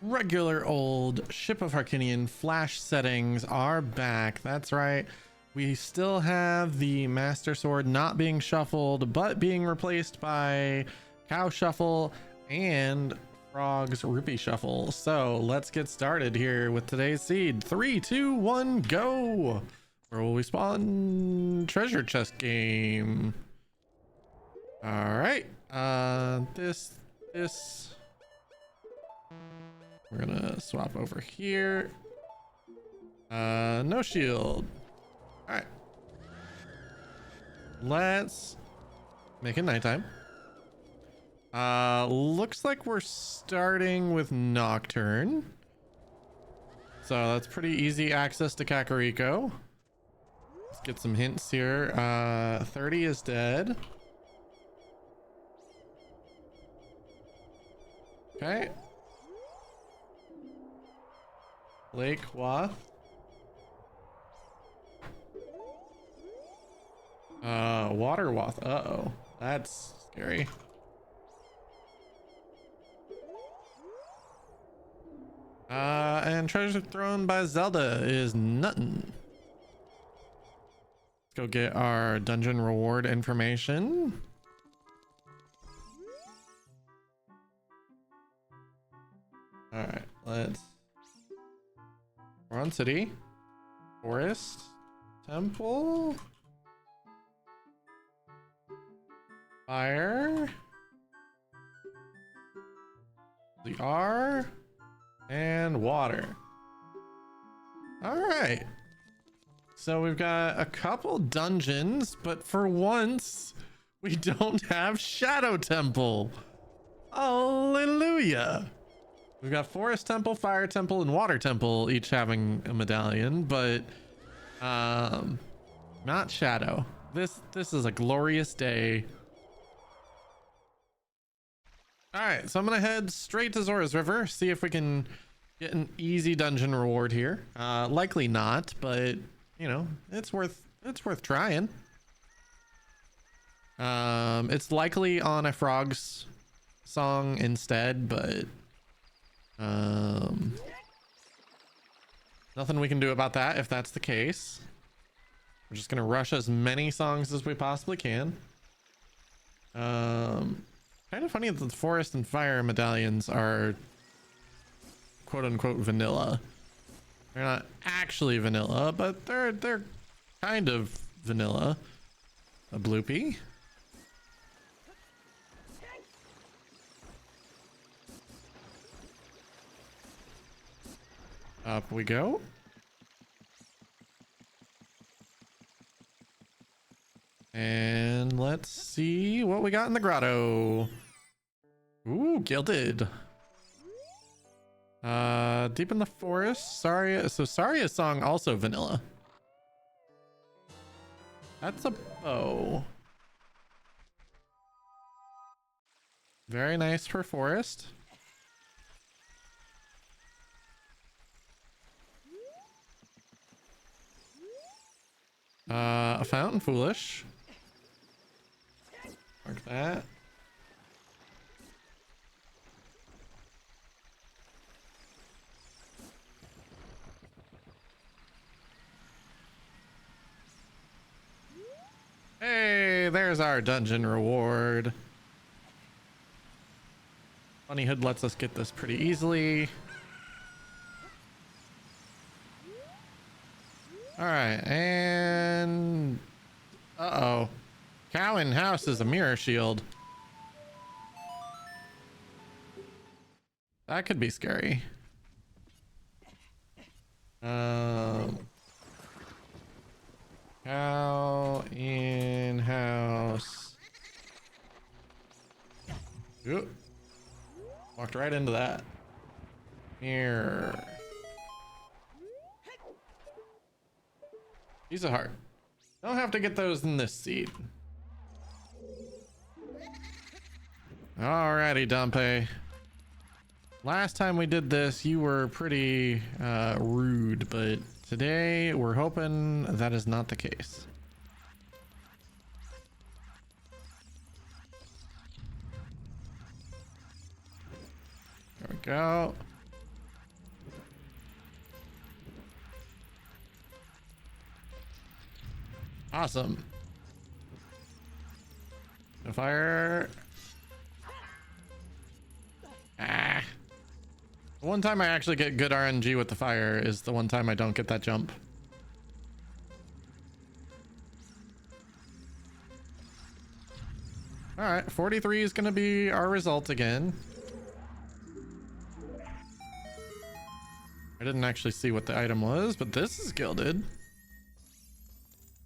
regular old Ship of Harkinian flash settings are back. That's right. We still have the Master Sword not being shuffled, but being replaced by Cow Shuffle and Frog's Rupee Shuffle. So let's get started here with today's seed. 3, 2, 1, go! Where will we spawn? Treasure chest game. All right. This. We're gonna swap over here. No shield. All right. Let's make it nighttime. Looks like we're starting with Nocturne. So that's pretty easy access to Kakariko. Let's get some hints here. 30 is dead. Okay. Lake Wath. Water Wath. Uh-oh. That's scary. And treasure thrown by Zelda is nuttin'. Let's go get our dungeon reward information. All right, we're on city, forest, temple, fire, the R, and water. All right. So we've got a couple dungeons, but for once we don't have Shadow Temple. Hallelujah. We've got Forest Temple, Fire Temple, and Water Temple each having a medallion, but not Shadow. This is a glorious day. All right, so I'm gonna head straight to Zora's River, see if we can get an easy dungeon reward here. Likely not, but you know, it's worth trying. It's likely on a Frog's song instead, but nothing we can do about that if that's the case. We're just gonna rush as many songs as we possibly can. Kind of funny that the forest and fire medallions are quote unquote vanilla. They're not actually vanilla, but they're kind of vanilla. A bloopy. Up we go. And let's see what we got in the grotto. Ooh, gilded. Deep in the forest. Saria. So Saria's song also vanilla. That's a bow. Very nice for forest. A fountain foolish. Mark that. Hey, there's our dungeon reward. Bunny Hood lets us get this pretty easily. All right, and uh-oh. Cow in house is a mirror shield. That could be scary. Cow in house. Ooh. Walked right into that. Mirror. Piece of heart. Don't have to get those in this seed. Alrighty, Dumpe. Last time we did this, you were pretty rude, but today we're hoping that is not the case. There we go. Awesome. The fire. Ah. The one time I actually get good RNG with the fire is the one time I don't get that jump. All right, 43 is going to be our result again. I didn't actually see what the item was, but this is gilded.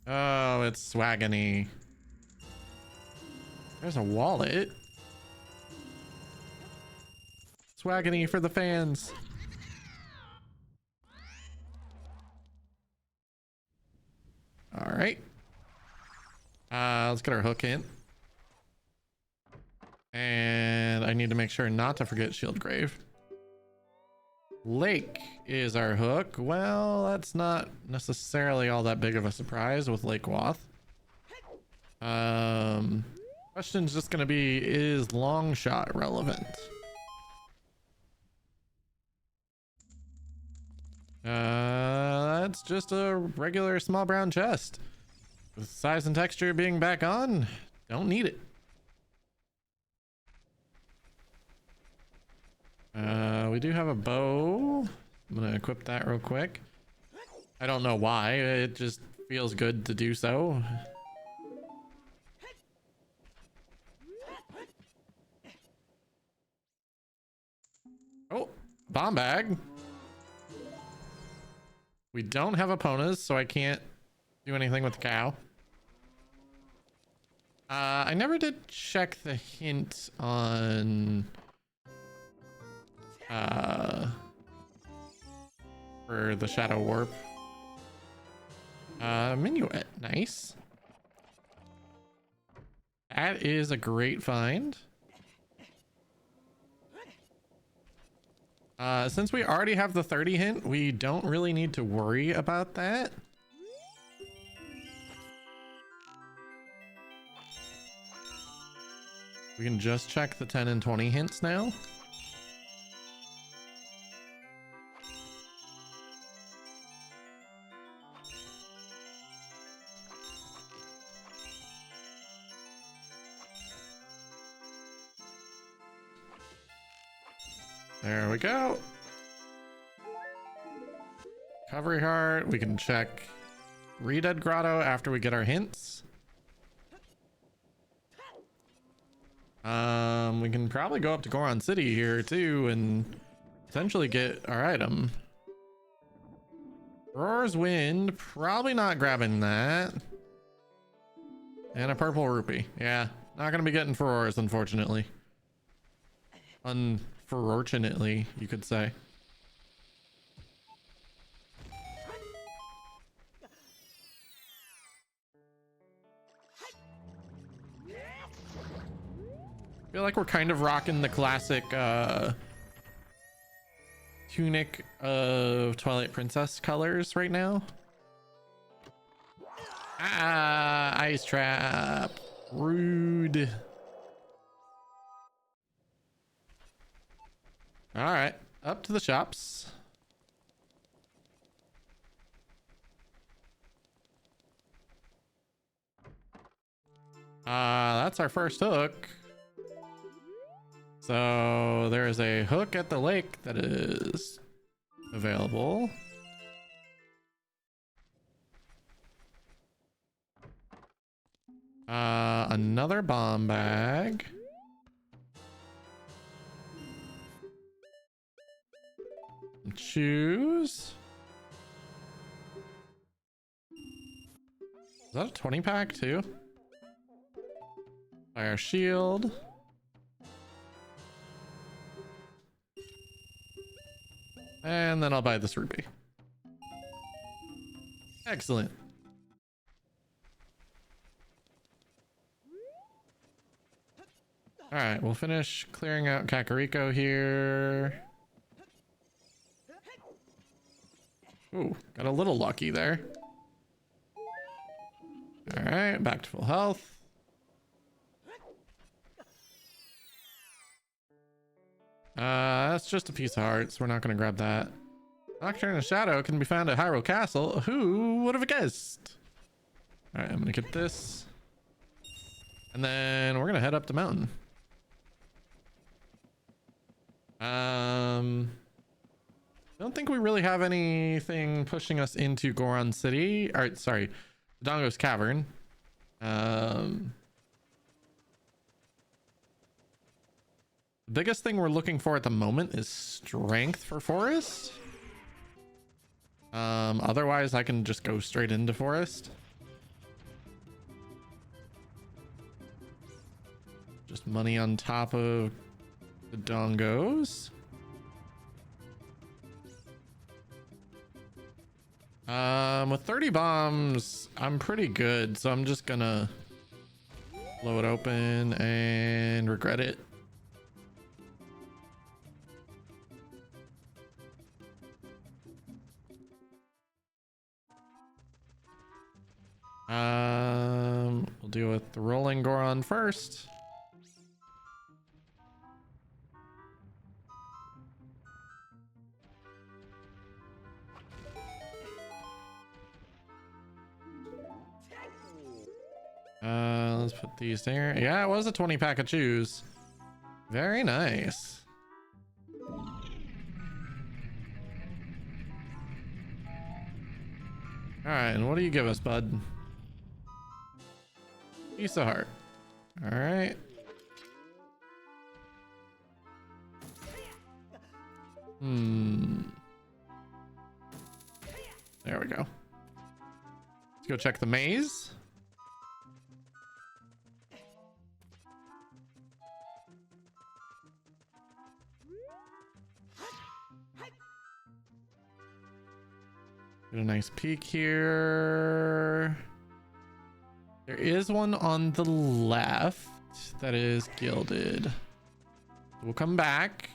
Oh, it's swaggany. There's a wallet. Swaggany for the fans. All right. Let's get our hook in. And I need to make sure not to forget Shield Grave. Lake is our hook. Well, that's not necessarily all that big of a surprise with Lake Wath. Question's just gonna be, is long shot relevant? That's just a regular small brown chest. With size and texture being back on, don't need it. We do have a bow. I'm gonna equip that real quick. I don't know why, it just feels good to do so. Oh, bomb bag. We don't have Eponas, so I can't do anything with the cow. I never did check the hint on for the Shadow Warp. Minuet, nice. That is a great find. Since we already have the 30 hint, we don't really need to worry about that. We can just check the 10 and 20 hints now. There we go. Recovery heart. We can check Redead Grotto after we get our hints. We can probably go up to Goron City here too and potentially get our item. Roar's Wind, probably not grabbing that. And a purple rupee. Yeah, not gonna be getting Furores, unfortunately. Unfortunately, you could say. I feel like we're kind of rocking the classic tunic of Twilight Princess colors right now. Ah, ice trap. Rude. All right, up to the shops. That's our first hook. So there is a hook at the lake that is available. Another bomb bag. Choose. Is that a 20 pack too? Fire shield. And then I'll buy this rupee. Excellent. All right, we'll finish clearing out Kakariko here. Ooh, got a little lucky there. All right, back to full health. That's just a piece of hearts. We're not going to grab that. Nocturne of Shadow can be found at Hyrule Castle. Who would have guessed? All right, I'm gonna get this, and then we're gonna head up the mountain. I don't think we really have anything pushing us into Goron City. All right, sorry, Dongo's Cavern. The biggest thing we're looking for at the moment is strength for forest. Otherwise I can just go straight into forest. Just money on top of the dongos. With 30 bombs, I'm pretty good, so I'm just gonna blow it open and regret it. We'll deal with the rolling Goron first. Let's put these there. Yeah, it was a 20 pack of chews. Very nice. All right, and what do you give us, bud? Piece of heart. All right. There we go. Let's go check the maze. Get a nice peek here. There is one on the left that is gilded. We'll come back.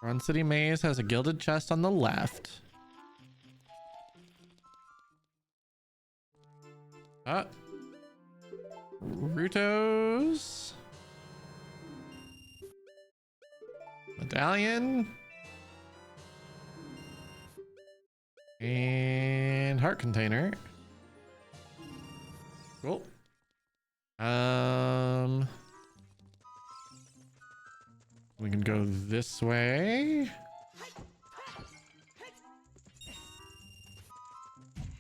Run City Maze has a gilded chest on the left. Ruto's medallion and heart container. Cool. We can go this way.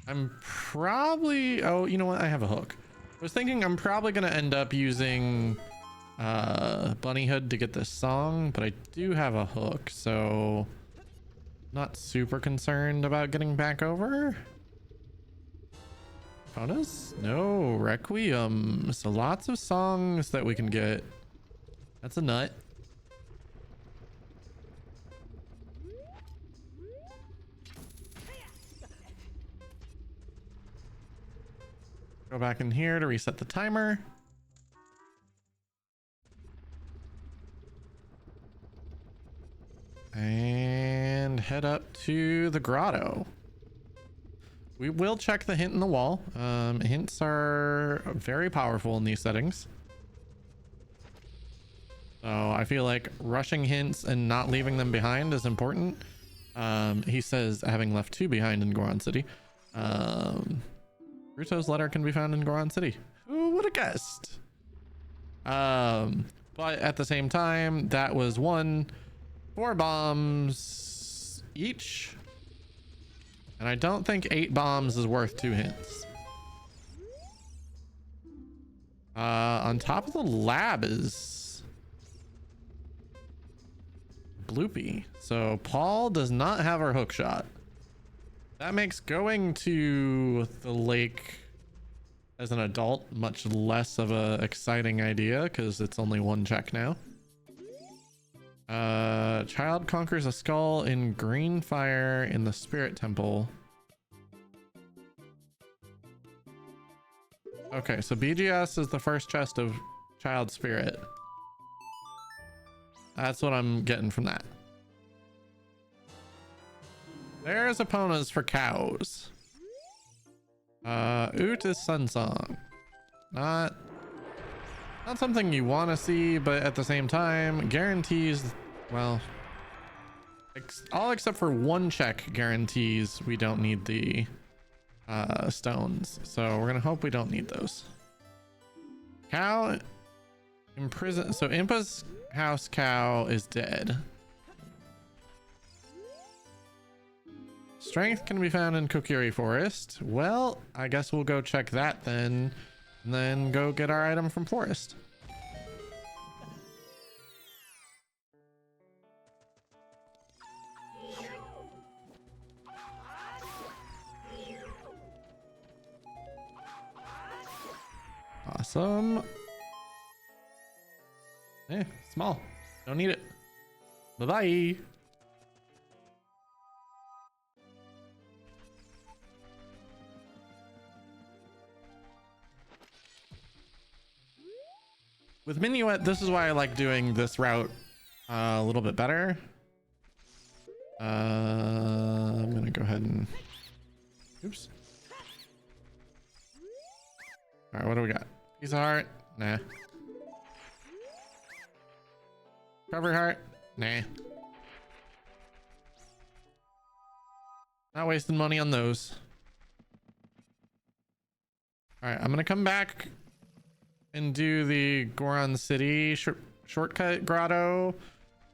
I'm probably, oh, you know what? I have a hook. I was thinking I'm probably going to end up using Bunny Hood to get this song, but I do have a hook, so not super concerned about getting back over. Bonus? No, Requiem. So lots of songs that we can get. That's a nut. Go back in here to reset the timer. And head up to the grotto. We will check the hint in the wall. Hints are very powerful in these settings. So I feel like rushing hints and not leaving them behind is important. He says having left 2 behind in Goron City. Ruto's letter can be found in Goron City. Who would have guessed? But at the same time, that was 4 bombs each. And I don't think 8 bombs is worth 2 hints. On top of the lab is Bloopy. So Paul does not have our hook shot. That makes going to the lake as an adult much less of a exciting idea because it's only 1 check now. Child conquers a skull in green fire in the spirit temple. Okay, so BGS is the first chest of child spirit. That's what I'm getting from that. There's Eponas for cows. Oot is Sun Song. Not something you want to see, but at the same time guarantees, well, all except for 1 check guarantees we don't need the stones. So we're gonna hope we don't need those. Cow imprison. So Impa's house cow is dead. Strength can be found in Kokiri Forest. Well, I guess we'll go check that then, and then go get our item from Forest. Awesome. Eh, small. Don't need it. Bye-bye. With Minuet, this is why I like doing this route a little bit better. I'm gonna go ahead and... Oops. Alright, what do we got? Piece of heart? Nah. Cover heart? Nah. Not wasting money on those. Alright, I'm gonna come back and do the Goron City shortcut grotto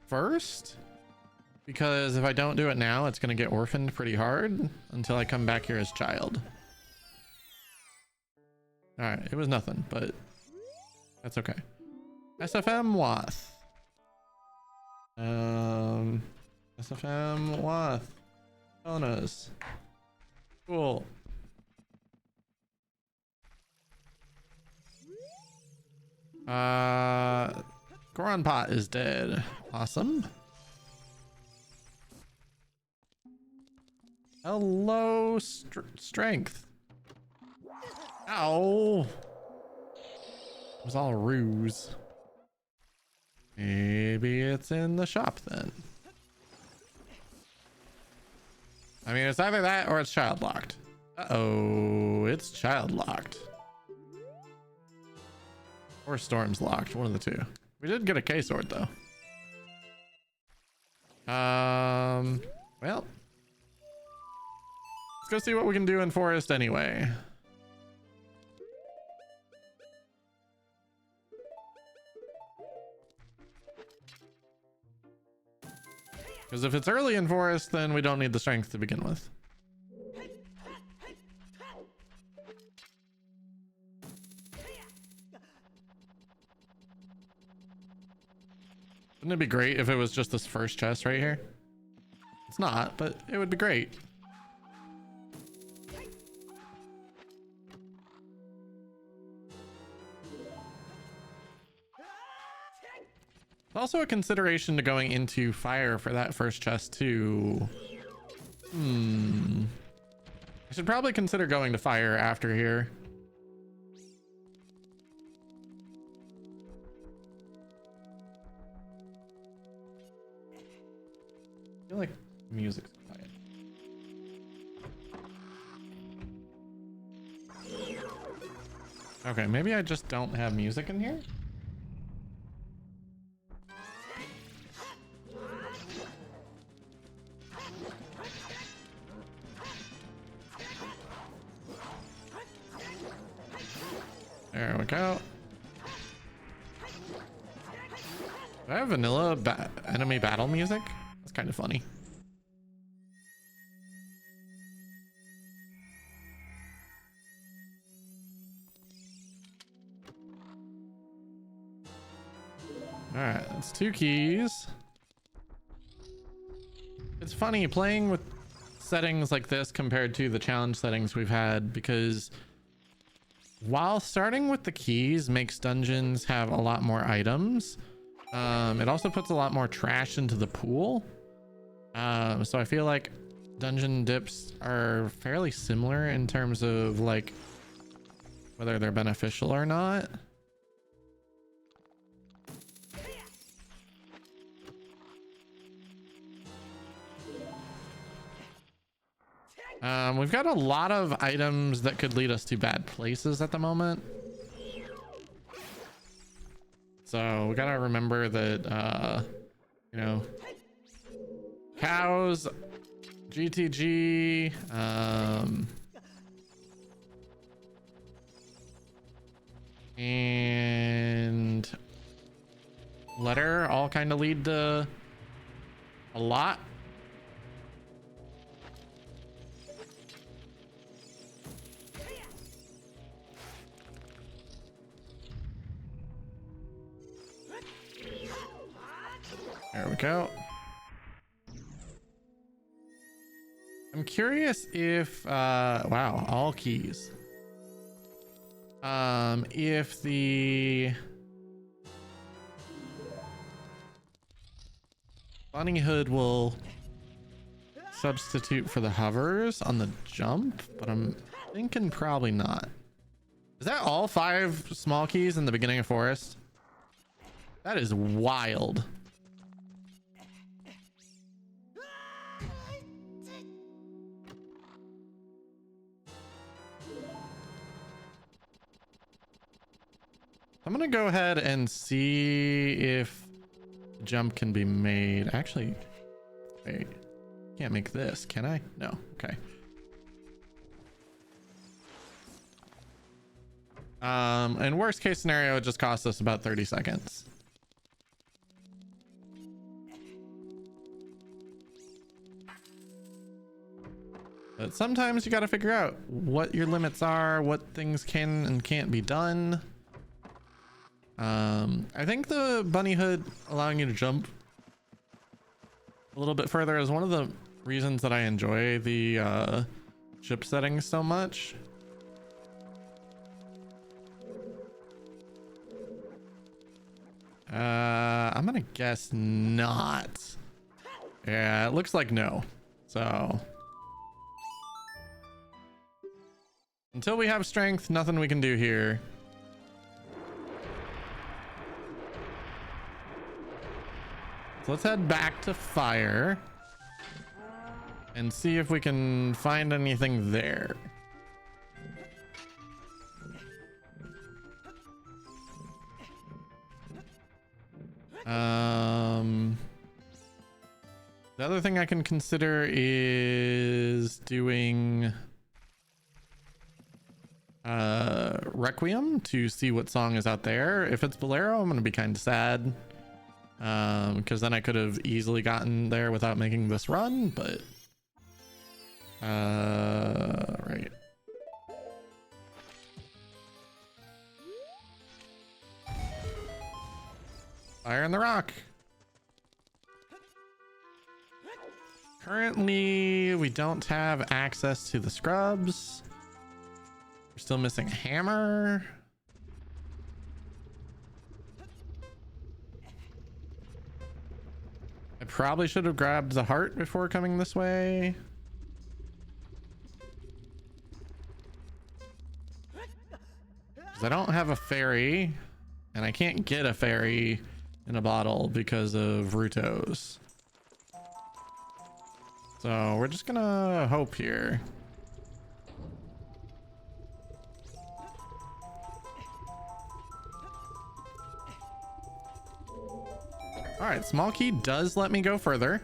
first, because if I don't do it now, it's gonna get orphaned pretty hard until I come back here as child. All right, it was nothing, but that's okay. SFM Wath. SFM Wath. Bonus. Cool. Goron Pot is dead. Awesome. Hello, strength. Ow. It was all a ruse. Maybe it's in the shop then. I mean, it's either that or it's child locked. Uh-oh, it's child locked. Or storm's locked, one of the two. We did get a K-sword though. Well, let's go see what we can do in forest anyway. Because if it's early in forest, then we don't need the strength to begin with. Wouldn't it be great if it was just this first chest right here? It's not, but it would be great. Also a consideration to going into fire for that first chest too. I should probably consider going to fire after here. I feel like music's quiet. Okay, maybe I just don't have music in here. There we go. Do I have vanilla enemy battle music? That's kind of funny. All right, that's 2 keys. It's funny playing with settings like this compared to the challenge settings we've had, because while starting with the keys makes dungeons have a lot more items, it also puts a lot more trash into the pool. So I feel like dungeon dips are fairly similar in terms of like whether they're beneficial or not. We've got a lot of items that could lead us to bad places at the moment. So we gotta remember that, you know, cows, GTG, and letter all kind of lead to a lot. There we go. I'm curious if wow, all keys. If the bunny hood will substitute for the hovers on the jump, but I'm thinking probably not. Is that all 5 small keys in the beginning of forest? That is wild. I'm gonna go ahead and see if the jump can be made. Actually, wait, can't make this, can I? No. Okay. And worst case scenario, it just costs us about 30 seconds. But sometimes you got to figure out what your limits are, what things can and can't be done. I think the bunny hood allowing you to jump a little bit further is one of the reasons that I enjoy the ship settings so much. I'm gonna guess not. Yeah, it looks like no. So until we have strength, nothing we can do here. So let's head back to fire and see if we can find anything there. The other thing I can consider is doing Requiem to see what song is out there. If it's Bolero, I'm gonna be kind of sad, because then I could have easily gotten there without making this run, but right. Fire in the rock. Currently, we don't have access to the scrubs. We're still missing a hammer. I probably should have grabbed the heart before coming this way. Because I don't have a fairy, and I can't get a fairy in a bottle because of Rutos. So we're just gonna hope here. All right, small key does let me go further.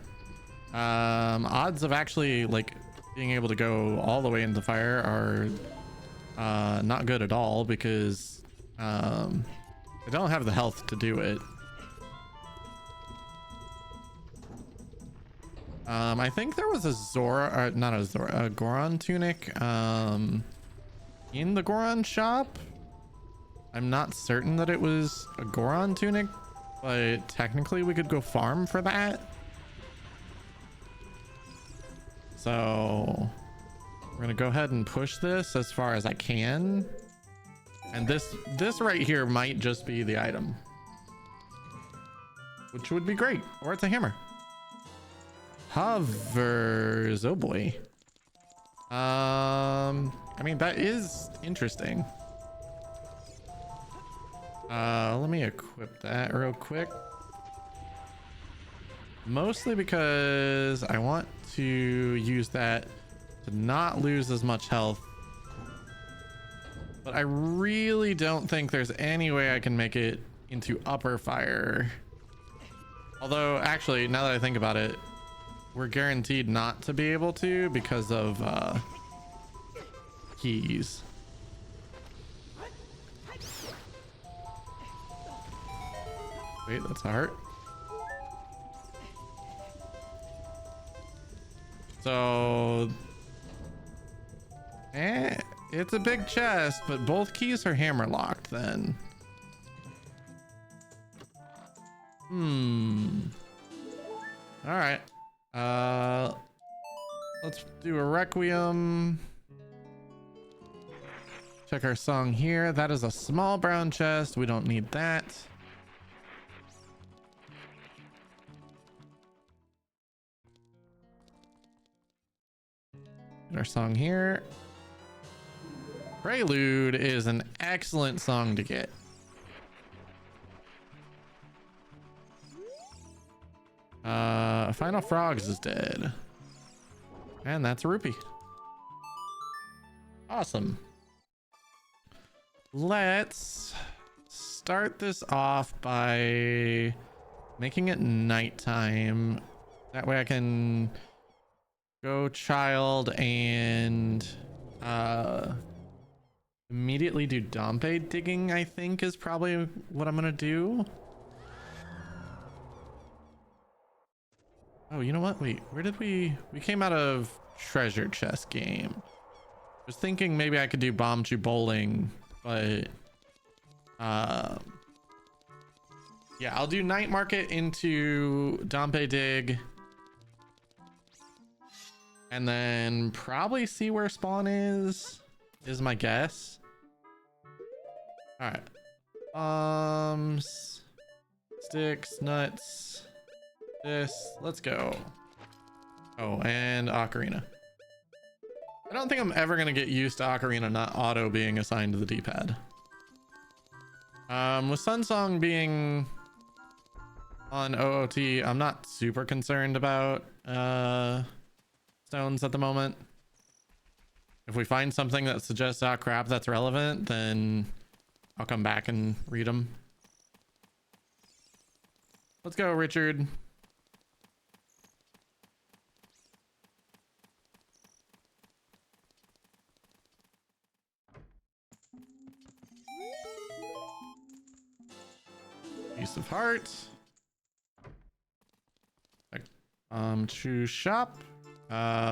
Odds of actually like being able to go all the way into fire are not good at all because I don't have the health to do it. I think there was a Zora, not a Zora, a Goron tunic in the Goron shop. I'm not certain that it was a Goron tunic, but technically we could go farm for that. So we're gonna go ahead and push this as far as I can. And this right here might just be the item, which would be great. Or it's a hammer. Hovers, oh boy. I mean, that is interesting. Let me equip that real quick. Mostly because I want to use that to not lose as much health. But I really don't think there's any way I can make it into upper fire. Although, actually, now that I think about it, we're guaranteed not to be able to because of keys. Wait, that's a heart. So, it's a big chest, but both keys are hammer locked then. All right. Let's do a requiem. Check our song here. That is a small brown chest. We don't need that. Get our song here. Prelude is an excellent song to get. Final Frogs is dead. And that's a rupee. Awesome. Let's start this off by making it nighttime. That way I can go child and immediately do Dompe digging, I think is probably what I'm gonna do. Oh, you know what? Wait, where did we came out of treasure chest game. I was thinking maybe I could do bomb chew bowling, but yeah, I'll do night market into Dompe dig and then probably see where spawn is my guess. All right, bombs, sticks, nuts, this, let's go. Oh, and Ocarina. I don't think I'm ever gonna get used to Ocarina not auto being assigned to the D-pad. With Sunsong being on OOT, I'm not super concerned about stones at the moment. If we find something that suggests, oh crap, that's relevant, then I'll come back and read them. Let's go, Richard. Piece of heart. Choose shop.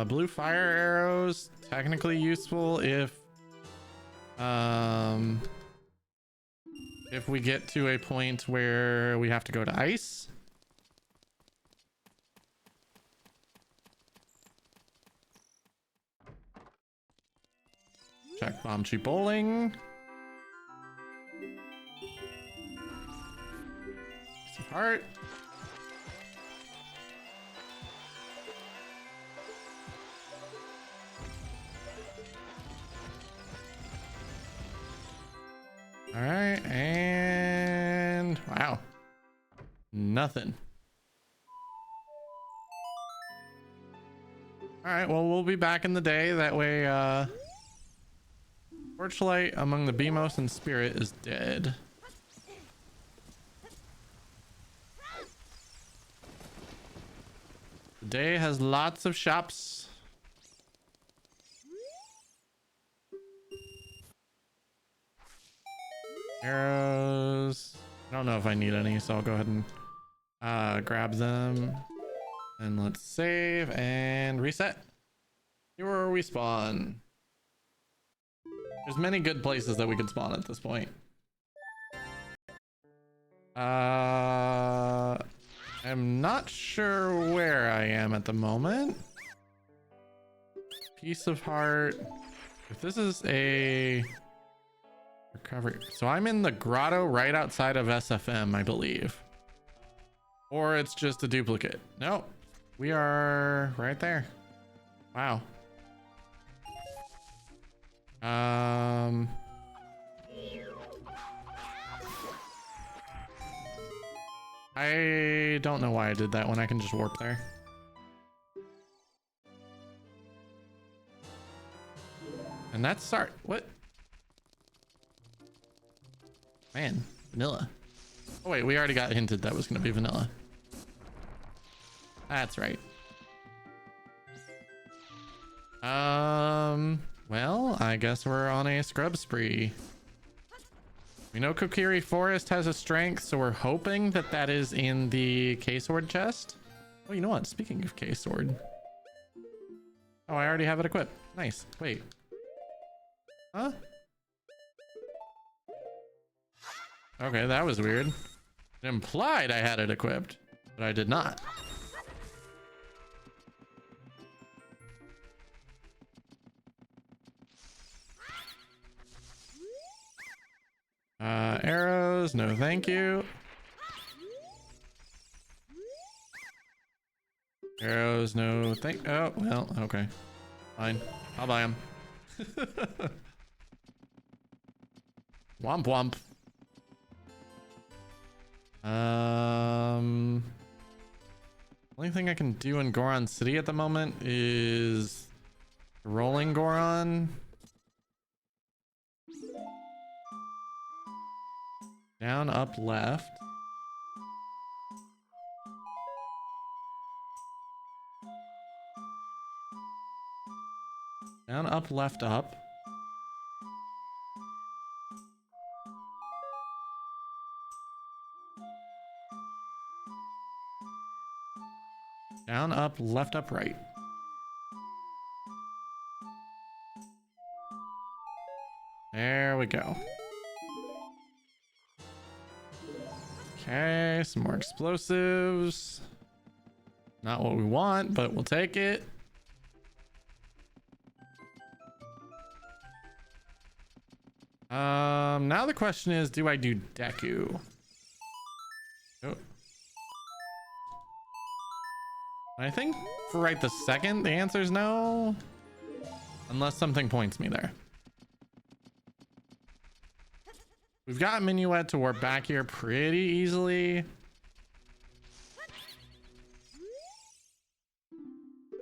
Blue fire arrows, technically useful if we get to a point where we have to go to ice. Check bomb chew bowling. Piece of heart. All right, and wow, nothing. All right, well, we'll be back in the day. That way, Torchlight among the Beamos and Spirit is dead. The day has lots of shops. Arrows. I don't know if I need any, so I'll go ahead and grab them. And let's save and reset. Here where we spawn. There's many good places that we could spawn at this point. I'm not sure where I am at the moment. Piece of heart. If this is a recovery, so I'm in the grotto right outside of SFM, I believe, or it's just a duplicate. Nope, we are right there. Wow. I don't know why I did that when I can just warp there. And that's start. What? Man, vanilla. Oh wait, we already got hinted that was gonna be vanilla. That's right. Well, I guess we're on a scrub spree. We know Kokiri Forest has a strength, so we're hoping that that is in the K-Sword chest. Oh, you know what? Speaking of K-Sword. Oh, I already have it equipped. Nice. Wait. Huh? Okay, that was weird. It implied I had it equipped, but I did not. Arrows, no thank you. Arrows, no thank. Oh, well, okay. Fine. I'll buy them. Womp womp. Only thing I can do in Goron City at the moment is rolling Goron. Down, up, left. Down, up, left, up. Down, up, left, up, right. There we go. Okay, some more explosives. Not what we want, but we'll take it. Now the question is, do I do Deku? Oh. I think for right this second, the answer is no. Unless something points me there. We've got Minuet to warp back here pretty easily.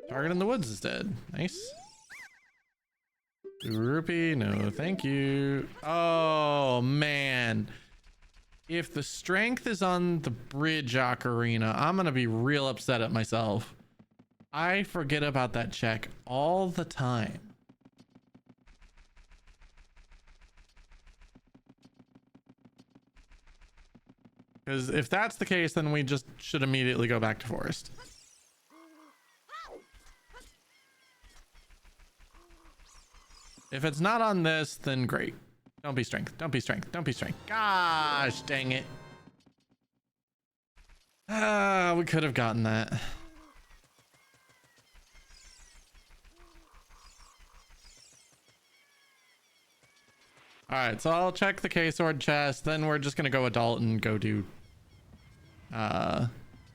Target in the woods is dead. Nice. Rupee, no thank you. Oh man. If the strength is on the bridge Ocarina, I'm gonna be real upset at myself. I forget about that check all the time. Because if that's the case, then we just should immediately go back to forest. If it's not on this, then great. Don't be strength. Don't be strength. Don't be strength. Gosh, dang it. We could have gotten that. All right, so I'll check the K-Sword chest. Then we're just going to go adult and go do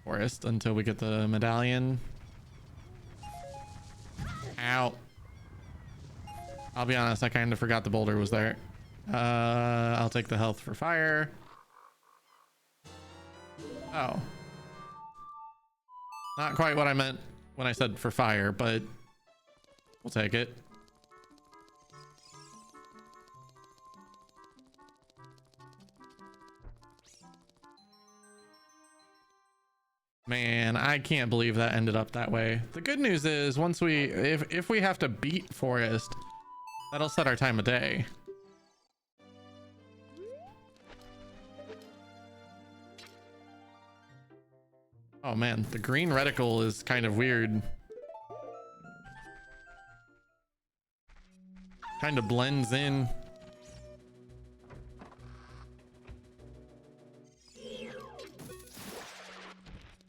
forest until we get the medallion. Ow. I'll be honest, I kind of forgot the boulder was there. I'll take the health for fire. Oh. Not quite what I meant when I said for fire, but we'll take it. Man, I can't believe that ended up that way. The good news is once if we have to beat forest, that'll set our time of day. Oh man, the green reticle is kind of weird. Kind of blends in.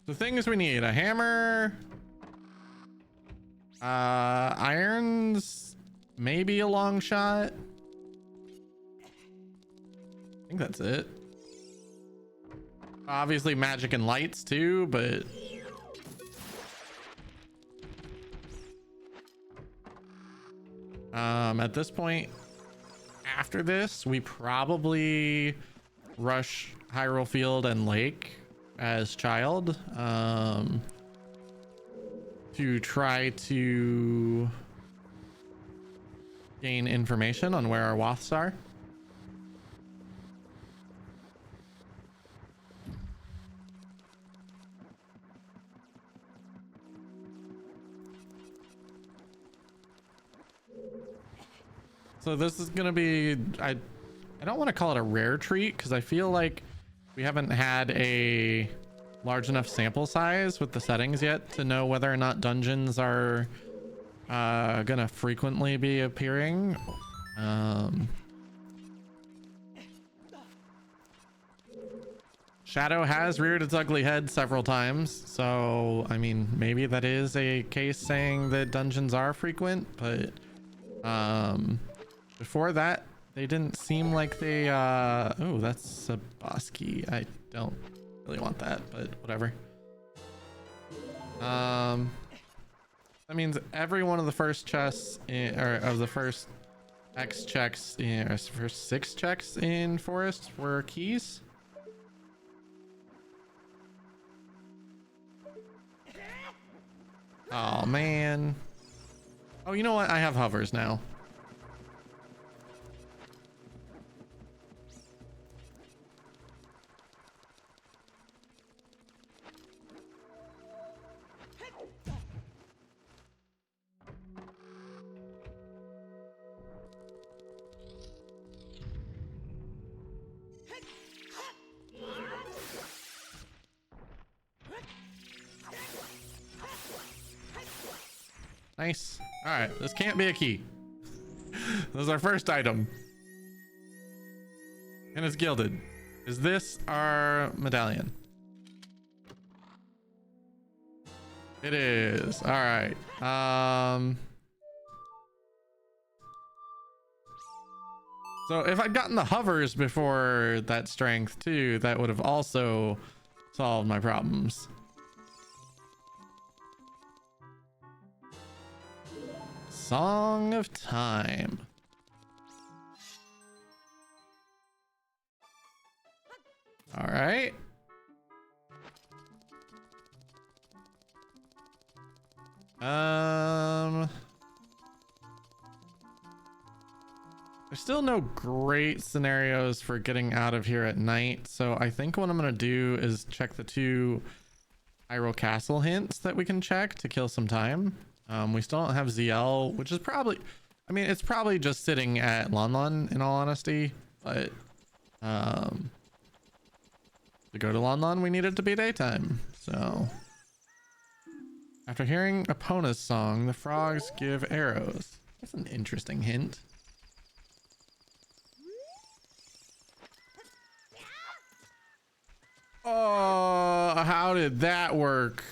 The things we need: a hammer, irons, maybe a long shot. I think that's it. Obviously magic and lights too, but at this point, after this, we probably rush Hyrule Field and Lake as child to try to gain information on where our Waths are. So this is gonna be, I don't want to call it a rare treat because I feel like we haven't had a large enough sample size with the settings yet to know whether or not dungeons are gonna frequently be appearing. Shadow has reared its ugly head several times, so I mean maybe that is a case saying that dungeons are frequent, but before that they didn't seem like they oh, that's a boss key. I don't really want that, but whatever. That means every one of the first chests or of the first X checks or first 6 checks in forest were keys. Oh man. Oh, you know what? I have hovers now. Nice. All right, this can't be a key. This is our first item. And it's gilded. Is this our medallion? It is. All right. So if I'd gotten the hovers before that strength too, that would have also solved my problems. Song of Time. All right. There's still no great scenarios for getting out of here at night, so I think what I'm gonna do is check the 2 Hyrule Castle hints that we can check to kill some time. We still don't have ZL, which is probably, I mean, it's probably just sitting at Lon Lon in all honesty, but to go to Lon Lon we need it to be daytime. So after hearing Epona's song, the frogs give arrows. That's an interesting hint. Oh, how did that work?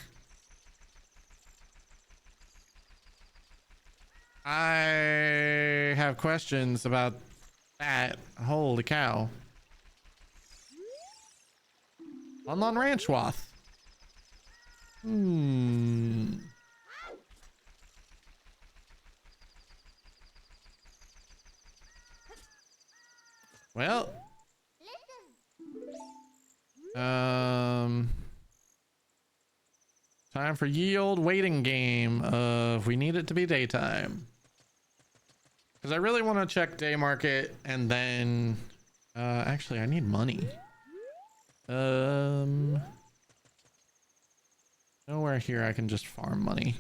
I have questions about that. Holy cow. Lon Ranch Wath. Well. Time for ye old waiting game of we need it to be daytime. Because I really want to check day market and then actually I need money. Nowhere here I can just farm money.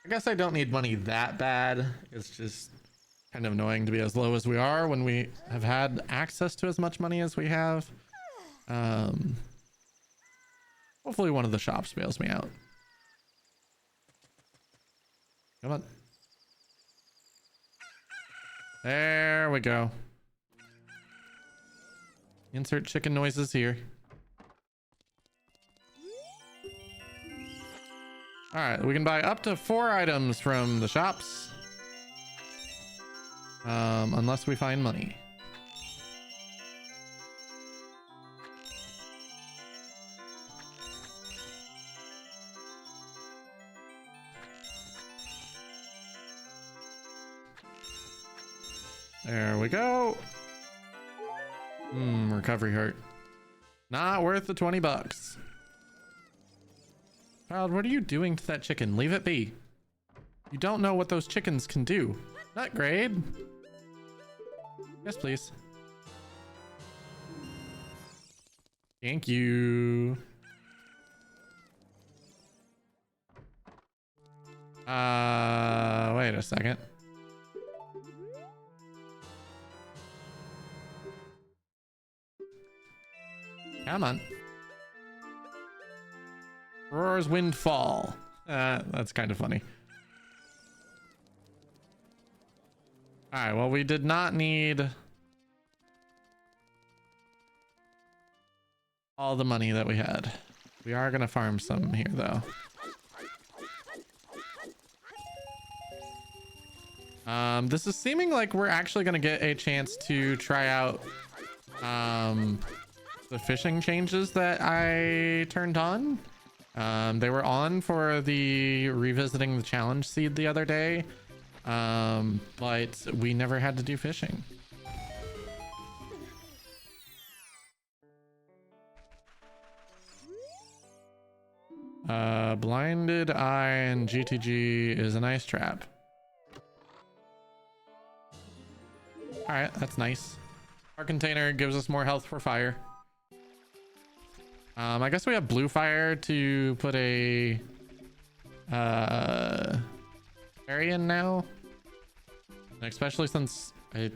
I guess I don't need money that bad. It's just kind of annoying to be as low as we are when we have had access to as much money as we have. Hopefully one of the shops bails me out. Come on. There we go. Insert chicken noises here. All right, we can buy up to 4 items from the shops. Unless we find money. There we go. Recovery heart. Not worth the 20 bucks. Child, what are you doing to that chicken? Leave it be. You don't know what those chickens can do. Not grade. Yes, please. Thank you. Wait a second. Come on. Roar's Windfall. That's kind of funny. All right, well, we did not need all the money that we had. We are going to farm some here, though. This is seeming like we're actually going to get a chance to try out the fishing changes that I turned on. They were on for the revisiting the challenge seed the other day, but we never had to do fishing. Blinded Eye and GTG is a nice trap. All right, that's nice. Our container gives us more health for fire. I guess we have blue fire to put a berry in now, especially since I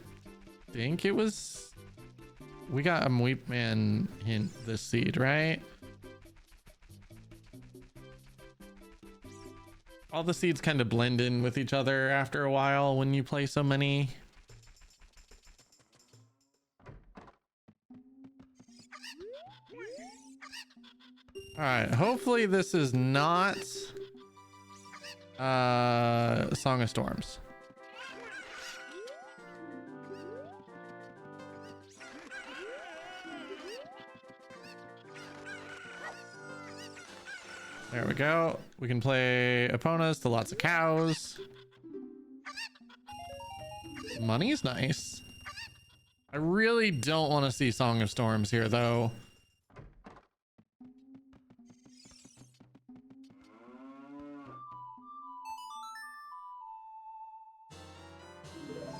think it was we got a Mweep Man hint this seed, right? All the seeds kind of blend in with each other after a while when you play so many. All right, hopefully this is not Song of Storms. There we go. We can play Eponas to lots of cows. Money's nice. I really don't want to see Song of Storms here, though.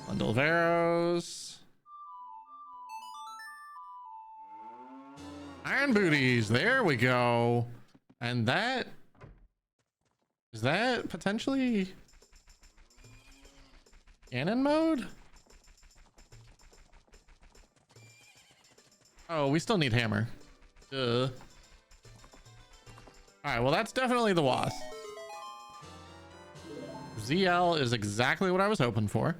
Bundle of arrows. Iron booties. There we go. And that is that potentially cannon mode? Oh, we still need hammer. Duh. All right, well, that's definitely the wasp. ZL is exactly what I was hoping for.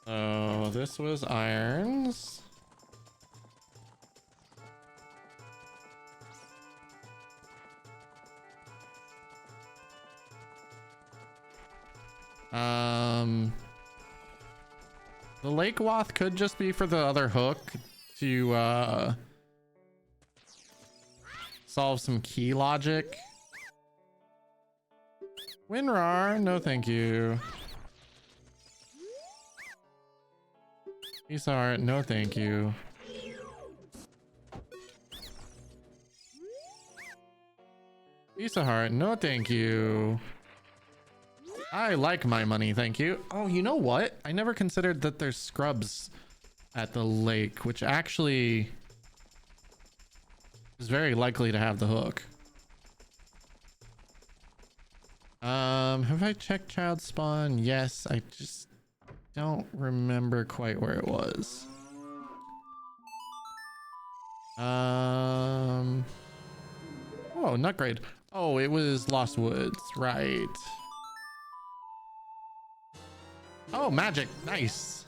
Oh, this was irons. The lake wath could just be for the other hook to solve some key logic. Winrar, no thank you. Isar, no thank you. Isahar, no thank you. I like my money, thank you. Oh, you know what? I never considered that there's scrubs at the lake, which actually is very likely to have the hook. Have I checked child spawn? Yes, I just don't remember quite where it was. Oh, Nutgrade. Oh, it was Lost Woods, right? Oh, magic. Nice.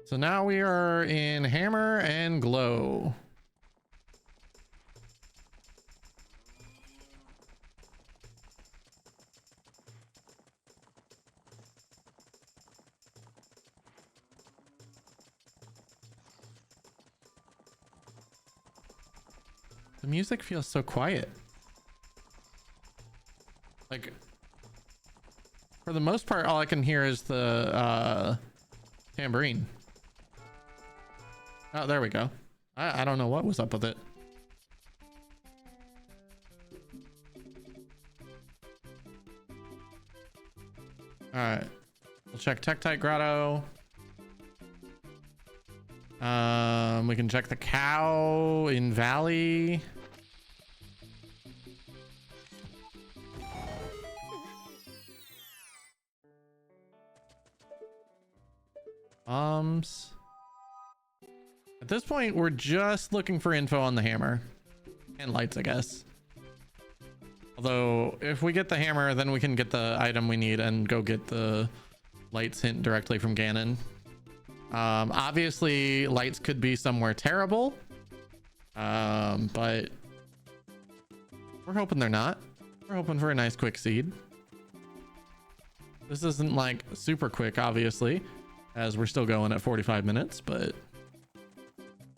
So now we are in hammer and glow. The music feels so quiet. Like, for the most part, all I can hear is the tambourine. Oh, there we go. I don't know what was up with it. All right, we'll check Tektite Grotto. We can check the cow in Valley. At this point, we're just looking for info on the hammer and lights, I guess. Although if we get the hammer, then we can get the item we need and go get the lights hint directly from Ganon. Obviously lights could be somewhere terrible, but we're hoping they're not. We're hoping for a nice quick seed. This isn't like super quick, obviously, as we're still going at 45 minutes, but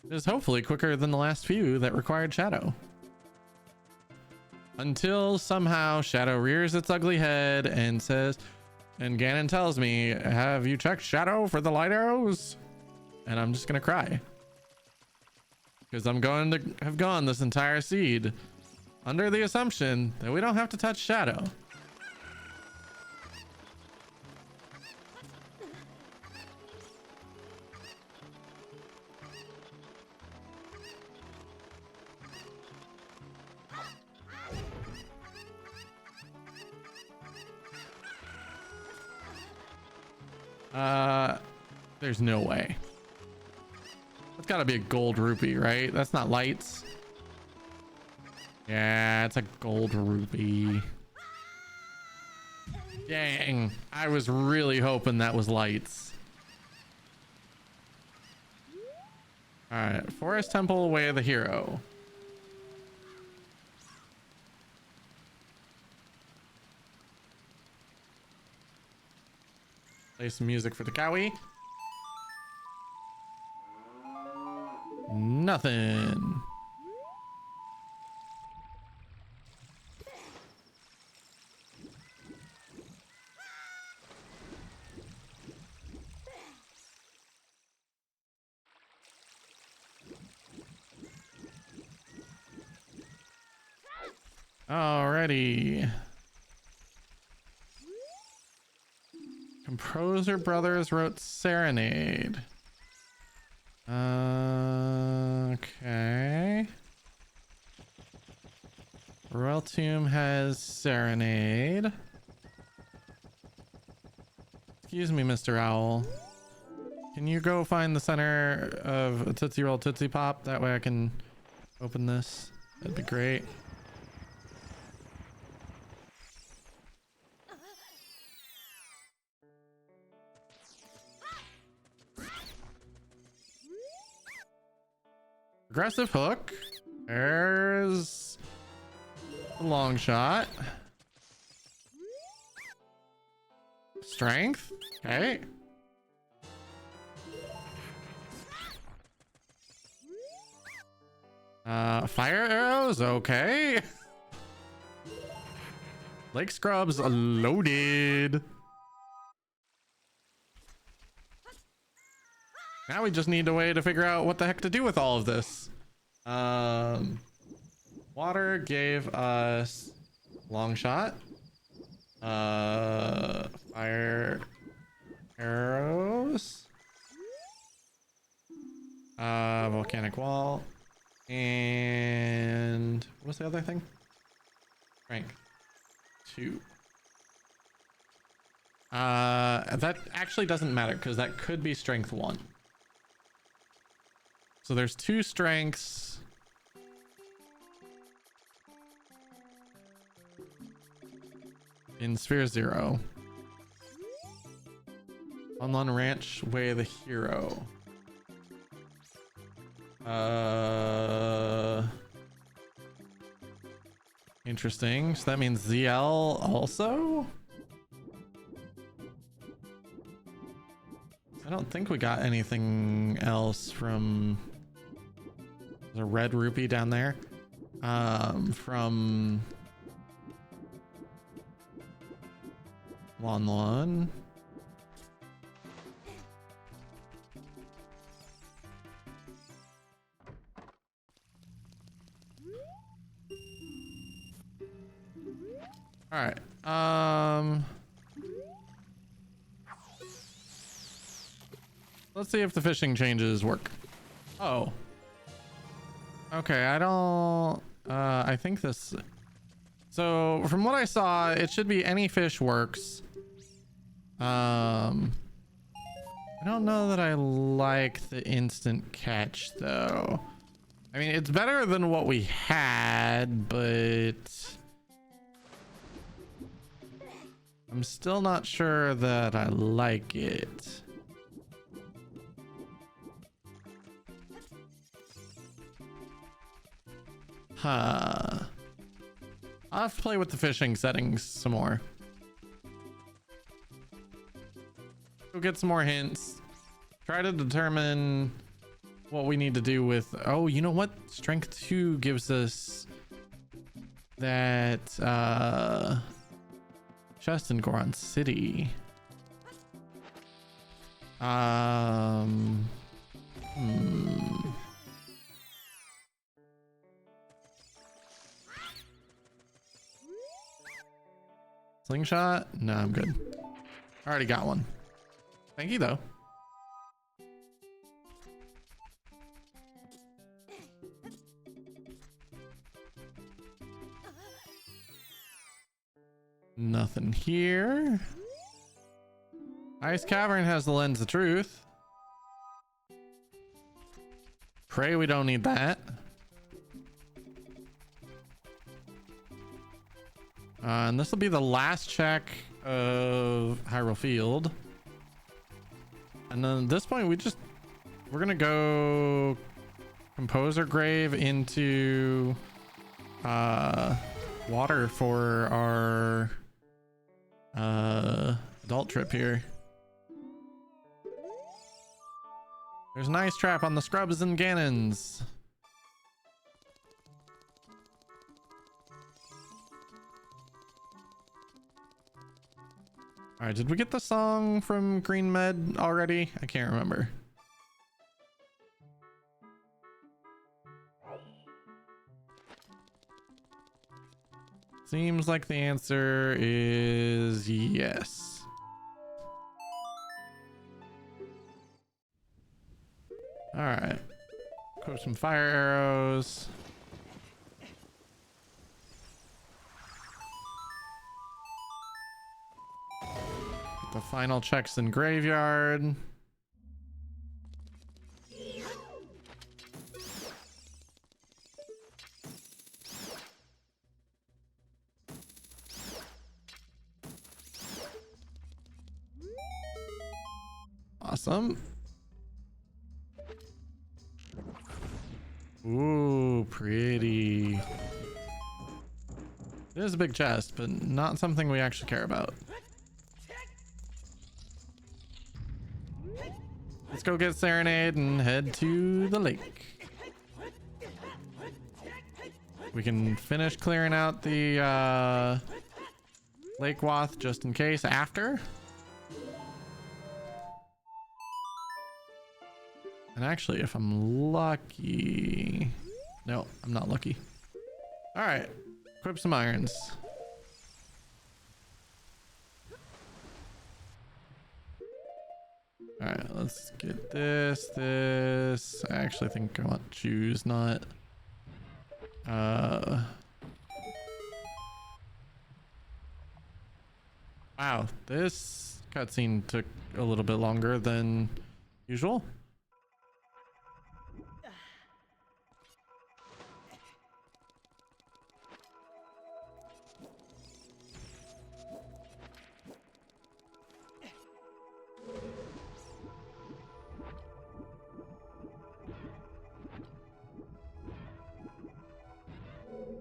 it is hopefully quicker than the last few that required Shadow. Until somehow Shadow rears its ugly head and says, and Ganon tells me, have you checked Shadow for the light arrows? And I'm just gonna cry. Because I'm going to have gone this entire seed under the assumption that we don't have to touch Shadow. There's no way. That's gotta be a gold rupee, right? That's not lights. Yeah, it's a gold rupee. Dang, I was really hoping that was lights. All right, Forest Temple, Way of the Hero. Play some music for the Cowie. Nothing. Alrighty. Composer Brothers wrote Serenade. Okay. Royal Tomb has Serenade. Excuse me, Mr. Owl. Can you go find the center of a Tootsie Roll Tootsie Pop? That way I can open this. That'd be great. Aggressive hook. There's a long shot. Strength. Okay. Fire arrows. Okay. Lake Scrubs loaded. Now we just need a way to figure out what the heck to do with all of this. Water gave us long shot. Fire arrows. Volcanic wall. And what's the other thing? Strength 2. That actually doesn't matter because that could be strength 1. So there's 2 strengths. In Sphere 0. On Ranch, Way of the Hero. Interesting. So that means ZL also? I don't think we got anything else from... There's a red rupee down there. From... Lon Lon. All right. Let's see if the fishing changes work. Oh. Okay, I don't... I think this... So, from what I saw, it should be any fish works. I don't know that I like the instant catch though. I mean, it's better than what we had, but I'm still not sure that I like it. Huh. I'll have to play with the fishing settings some more. Go get some more hints. Try to determine what we need to do with... Oh, you know what? Strength 2 gives us that chest in Goron City. Slingshot? No, I'm good. I already got one. Thank you though. Nothing here. Ice Cavern has the lens of truth. Pray we don't need that. And this will be the last check of Hyrule Field. And then at this point, we're gonna go Composer Grave into water for our adult trip here. There's an ice trap on the Scrubs and Ganons. All right, did we get the song from Green Med already? I can't remember. Seems like the answer is yes. All right, equip some fire arrows. The final checks in graveyard. Awesome. Ooh, pretty. It is a big chest, but not something we actually care about. Let's go get Serenade and head to the lake. We can finish clearing out the Lake Wath just in case after. And actually, if I'm lucky... No, I'm not lucky. All right, equip some irons. All right, let's get this. I actually think I want choose, not... Wow, this cutscene took a little bit longer than usual.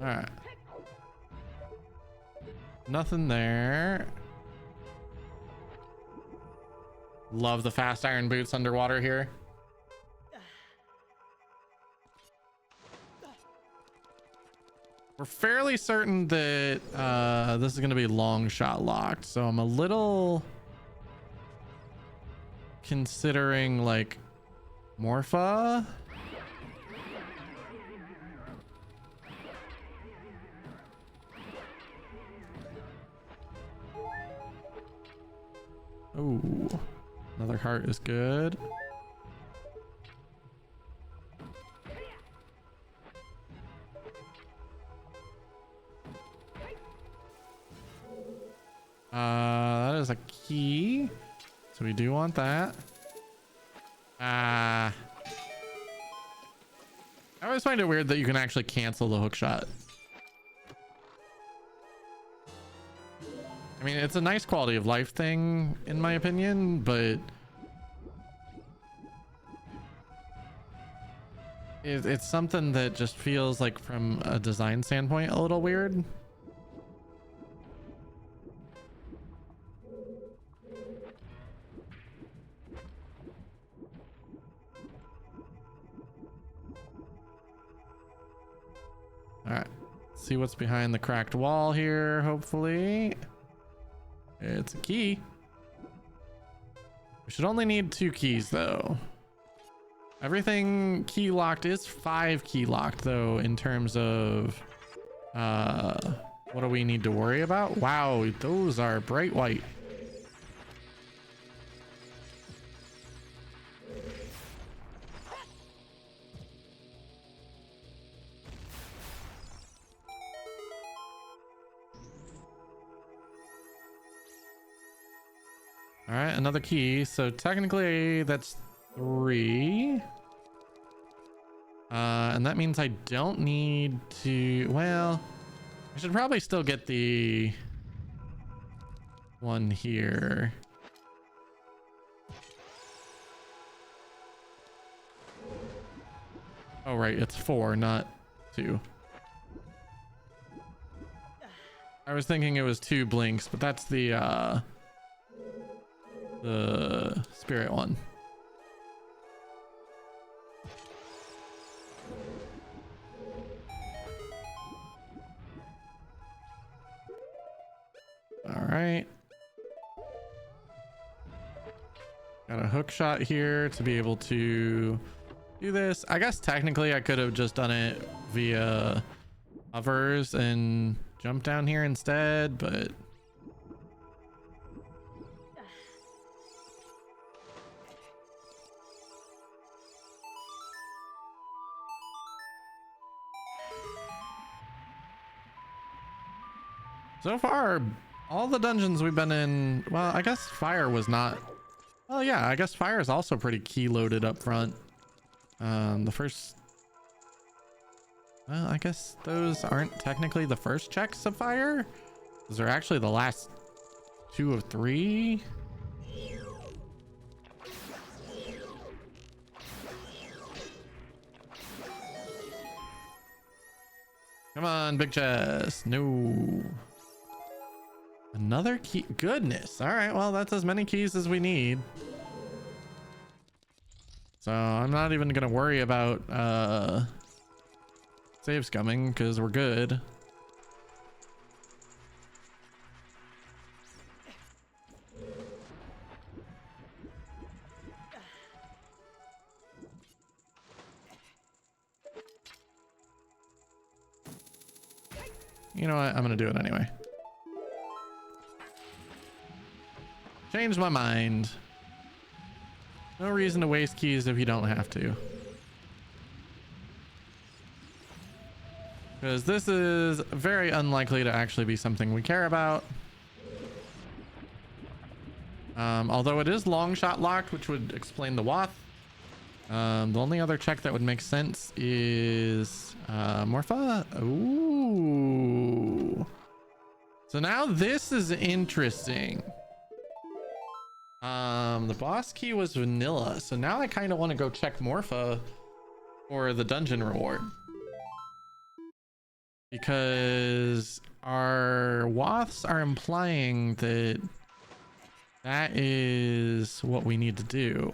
All right. Nothing there. Love the fast iron boots underwater here. We're fairly certain that this is going to be long shot locked, so I'm a little considering like Morpha. Oh, another heart is good. That is a key, so we do want that. I always find it weird that you can actually cancel the hook shot. I mean, it's a nice quality of life thing, in my opinion, but it's something that just feels like, from a design standpoint, a little weird. All right, see what's behind the cracked wall here. Hopefully it's a key. We should only need 2 keys though. Everything key locked is 5 key locked though, in terms of what do we need to worry about? Wow, those are bright white. All right, another key. So technically that's 3. And that means I don't need to, well, I should probably still get the one here. Oh, right, it's 4, not 2. I was thinking it was 2 blinks, but that's the spirit one. All right. Got a hook shot here to be able to do this. I guess technically I could have just done it via hovers and jump down here instead, but so far, all the dungeons we've been in, well, I guess fire was not. Well, yeah, I guess fire is also pretty key loaded up front. The first, well, I guess those aren't technically the first checks of fire. Those are actually the last 2 of 3. Come on, big chest. No. Another key. Goodness. All right, well, that's as many keys as we need. So I'm not even gonna worry about save scumming because we're good. You know what? I'm gonna do it anyway. Changed my mind. No reason to waste keys if you don't have to. Because this is very unlikely to actually be something we care about. Although it is long shot locked, which would explain the Wath. The only other check that would make sense is Morpha. Ooh. So now this is interesting. The boss key was vanilla, so now I kind of want to go check Morpha for the dungeon reward, because our Waths are implying that that is what we need to do.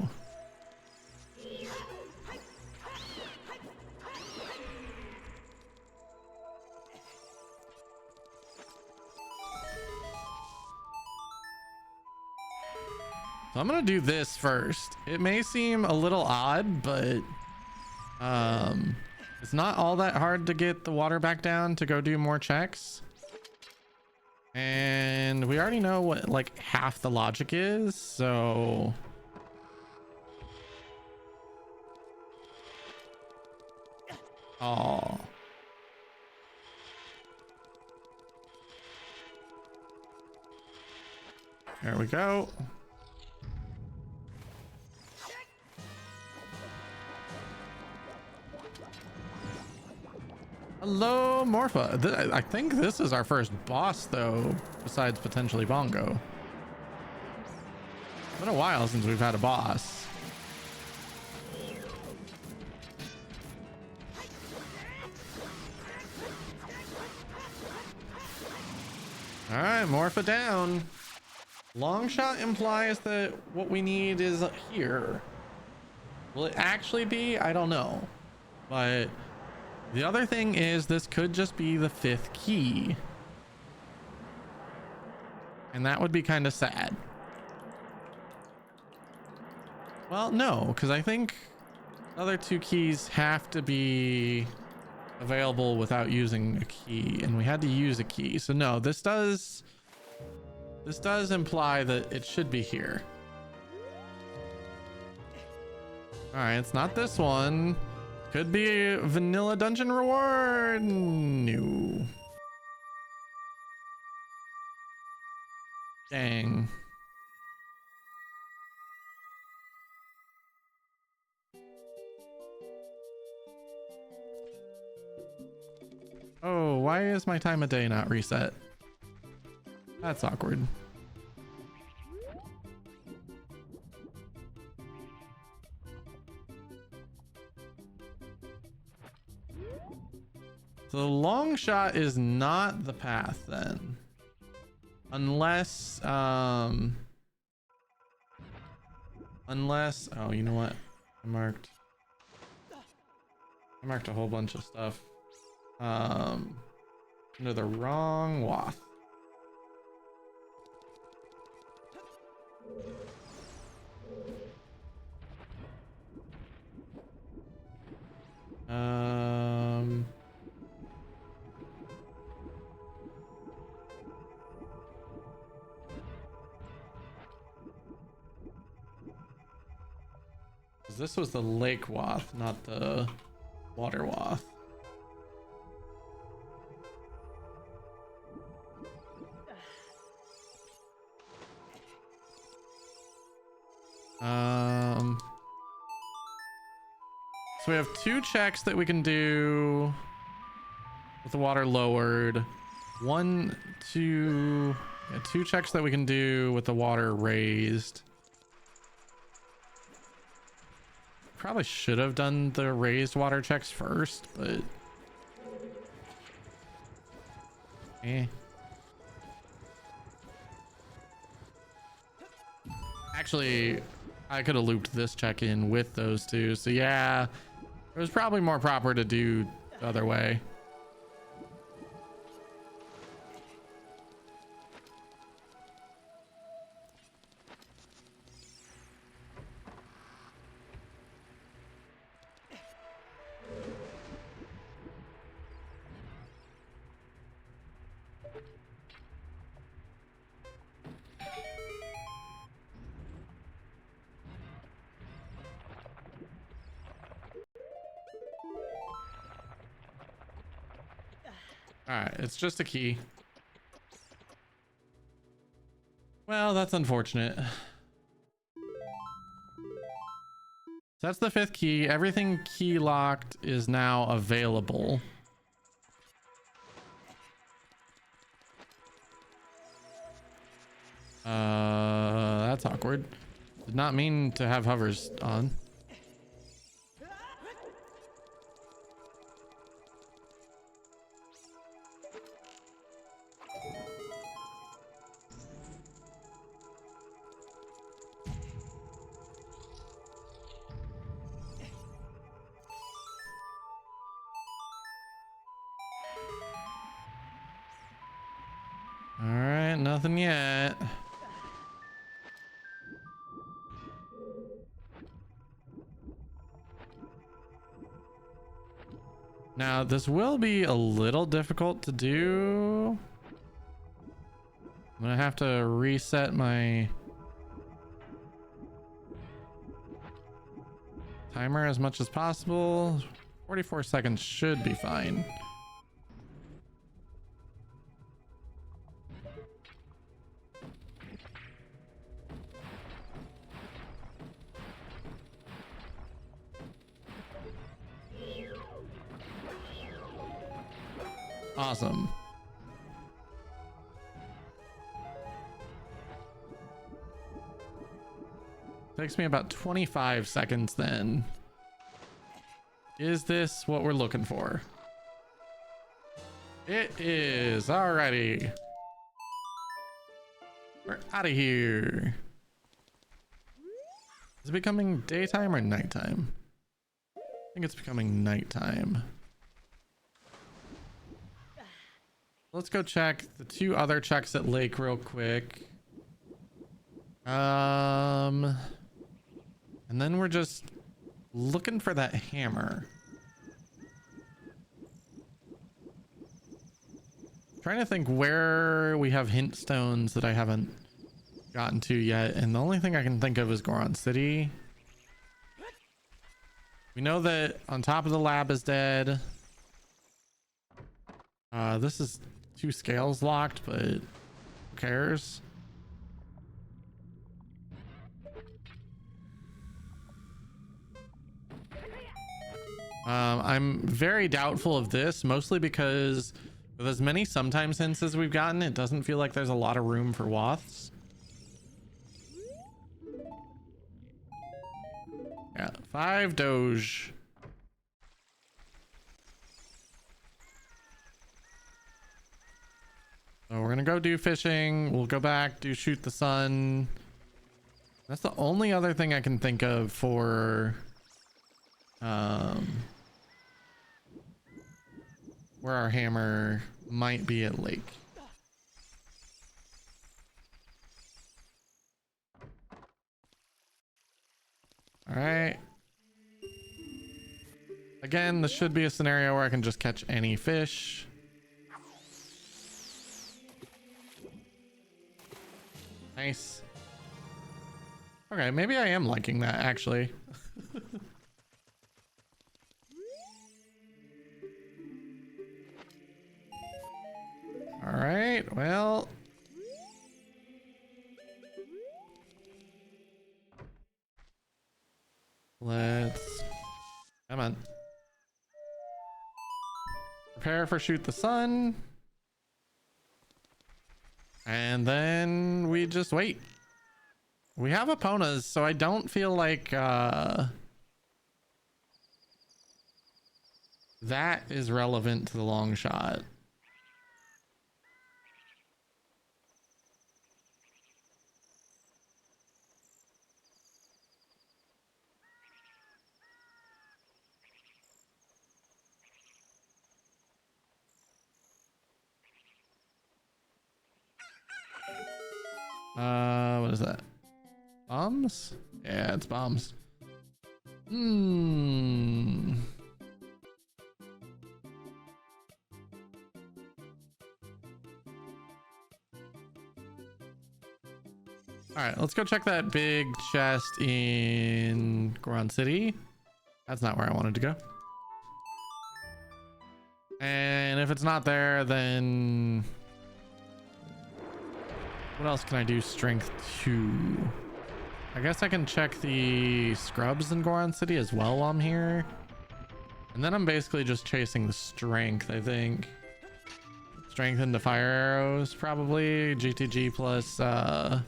So I'm gonna do this first. It may seem a little odd, but it's not all that hard to get the water back down to go do more checks. And we already know what like half the logic is, so oh. There we go. Hello, Morpha. I think this is our first boss, though, besides potentially Bongo. It's been a while since we've had a boss. All right, Morpha down. Long shot implies that what we need is here. Will it actually be? I don't know. But the other thing is this could just be the 5th key. And that would be kind of sad. Well, no, because I think the other 2 keys have to be available without using a key, and we had to use a key. So no, this does imply that it should be here. All right, it's not this one. Could be a vanilla dungeon reward. No. Dang. Oh, why is my time of day not reset? That's awkward. So the long shot is not the path then. Unless, oh, you know what? I marked a whole bunch of stuff. Under the wrong wath. This was the lake wath, not the water wath. So we have 2 checks that we can do with the water lowered. 1, 2, yeah, 2 checks that we can do with the water raised. Probably should have done the raised water checks first, but actually I could have looped this check in with those 2, so yeah, it was probably more proper to do the other way. All right, it's just a key. Well, that's unfortunate. So that's the 5th key. Everything key locked is now available. That's awkward. Did not mean to have hovers on. All right, nothing yet. Now, this will be a little difficult to do. I'm gonna have to reset my timer as much as possible. 44 seconds should be fine. Awesome. Takes me about 25 seconds then. Is this what we're looking for? It is. Alrighty. We're out of here. Is it becoming daytime or nighttime? I think it's becoming nighttime. Let's go check the 2 other checks at lake real quick. And then we're just looking for that hammer. Trying to think where we have hint stones that I haven't gotten to yet, and the only thing I can think of is Goron City. We know that on top of the lab is dead. This is 2 scales locked, but who cares? I'm very doubtful of this, mostly because with as many sometimes hints as we've gotten, it doesn't feel like there's a lot of room for waths. Yeah, 5 Doge. So we're gonna go do fishing. We'll go back, do shoot the sun. That's the only other thing I can think of for where our hammer might be at lake. All right. Again, this should be a scenario where I can just catch any fish. Nice. Okay, maybe I am liking that actually. All right, well. Let's, come on. Prepare for shoot the sun. And then we just wait. We have Eponas, so I don't feel like that is relevant to the long shot. What is that? Bombs? Yeah, it's bombs. All right, let's go check that big chest in Goron City. That's not where I wanted to go. And if it's not there, then what else can I do? Strength 2. I guess I can check the scrubs in Goron City as well while I'm here. And then I'm basically just chasing the strength, I think. Strength into fire arrows, probably. GTG plus oh,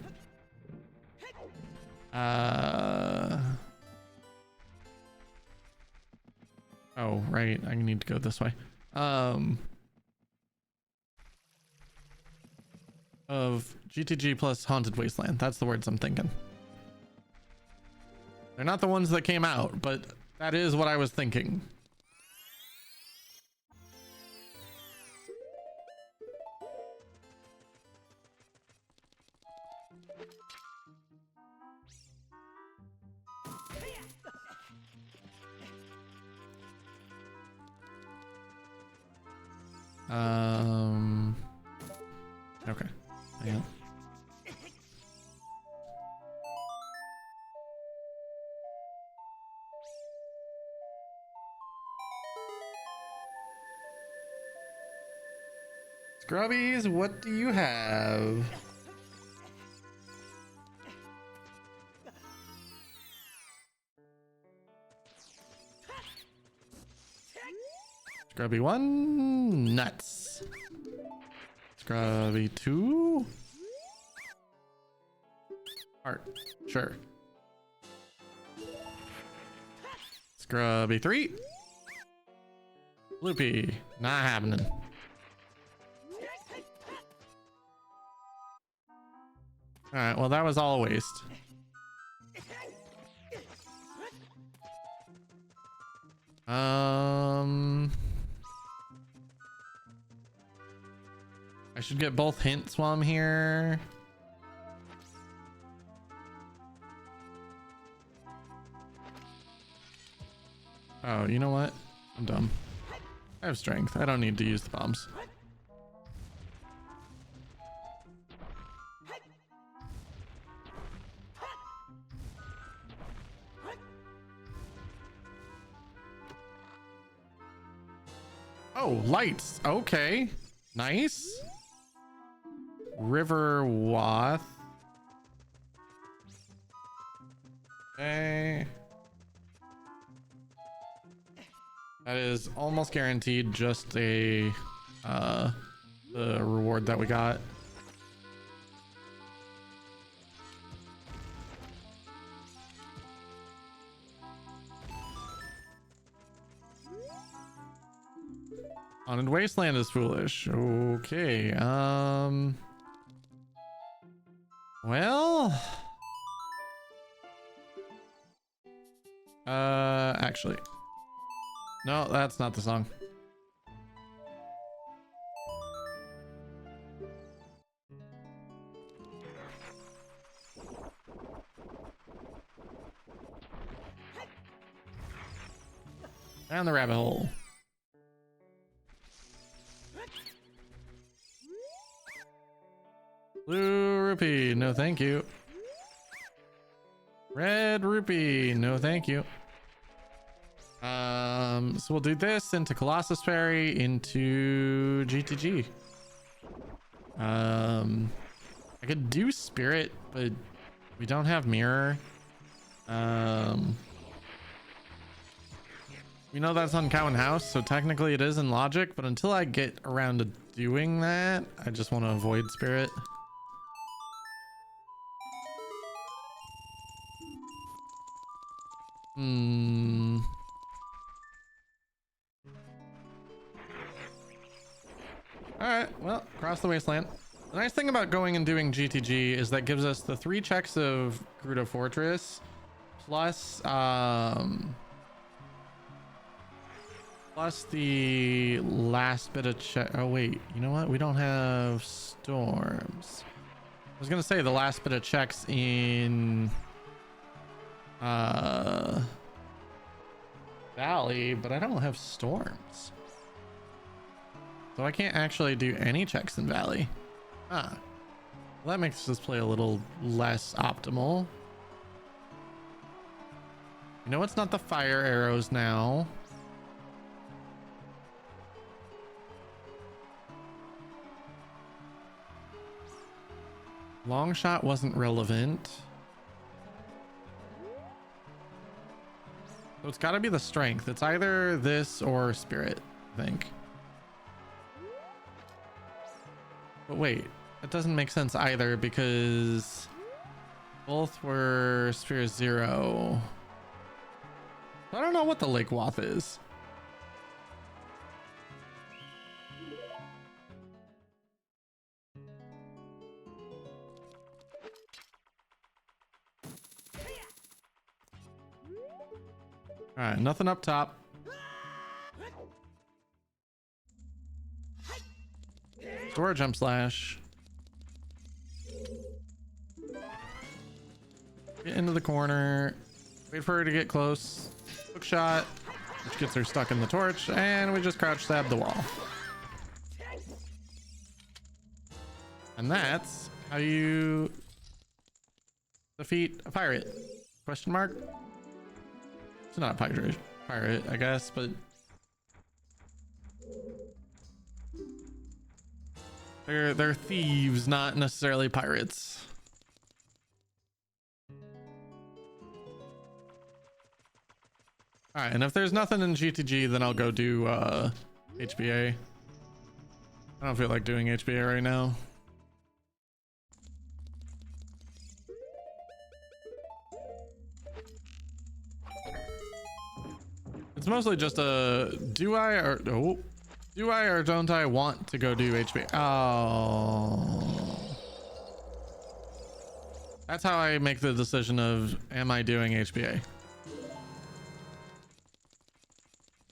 right. I need to go this way. Of GTG plus Haunted Wasteland. That's the words I'm thinking. They're not the ones that came out, but that is what I was thinking. Okay. Hang on. Scrubbies, what do you have? Scrubby 1, nuts. Scrubby 2, heart, sure. Scrubby 3, loopy, not happening. All right, well, that was all a waste. I should get both hints while I'm here. Oh, you know what? I'm dumb. I have strength. I don't need to use the bombs. Oh, lights. Okay. Nice. River Wath. Okay. That is almost guaranteed just a the reward that we got. Haunted Wasteland is foolish. Okay. Well, actually, no, that's not the song. Down the rabbit hole. Blue rupee, no thank you. Red rupee, no thank you. So we'll do this into Colossus Fairy, into GTG. I could do Spirit, but we don't have Mirror. We know that's on Cow and House, so technically it is in Logic, but until I get around to doing that, I just want to avoid Spirit. Alright, well, cross the wasteland. The nice thing about going and doing GTG is that gives us the 3 checks of Gerudo Fortress, plus the last bit of check. Oh wait, you know what? We don't have storms. I was gonna say the last bit of checks in Valley, but I don't have storms, so I can't actually do any checks in Valley. Well, that makes this play a little less optimal. You know, it's not the fire arrows now. Long shot wasn't relevant. So it's got to be the strength. It's either this or Spirit, I think. But wait, that doesn't make sense either because both were Sphere 0. I don't know what the Lake Wath is. All right, nothing up top. Store jump slash. Get into the corner. Wait for her to get close. Hook shot, which gets her stuck in the torch, and we just crouch stab the wall. And that's how you defeat a pirate. Question mark? It's not a pirate, I guess, but they're thieves, not necessarily pirates. All right, and if there's nothing in GTG, then I'll go do HBA. I don't feel like doing HBA right now. It's mostly just a do I or don't I want to go do HBA? Oh. That's how I make the decision of am I doing HBA?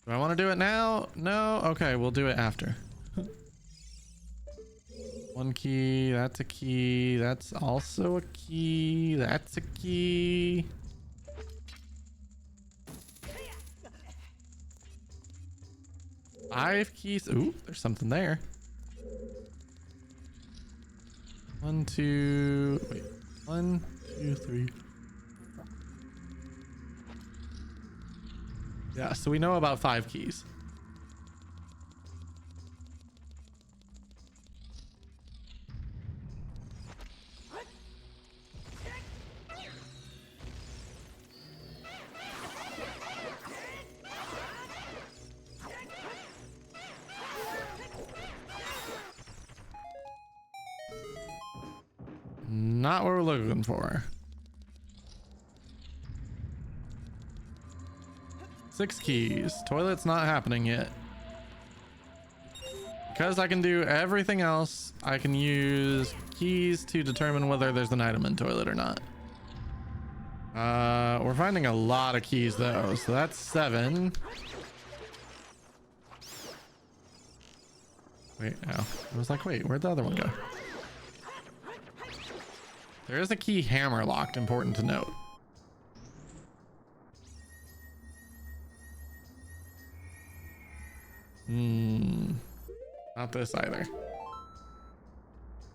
Do I want to do it now? No? Okay, we'll do it after. One key, that's a key, that's also a key, that's a key. Five keys. Ooh, there's something there. One, two, wait. 1, 2, 3. Yeah, so we know about 5 keys. Not what we're looking for. 6 keys. Toilet's not happening yet. Because I can do everything else, I can use keys to determine whether there's an item in toilet or not. We're finding a lot of keys though, so that's 7. Wait, oh. I was like, wait, where'd the other one go? There is a key hammer locked, important to note. Not this either.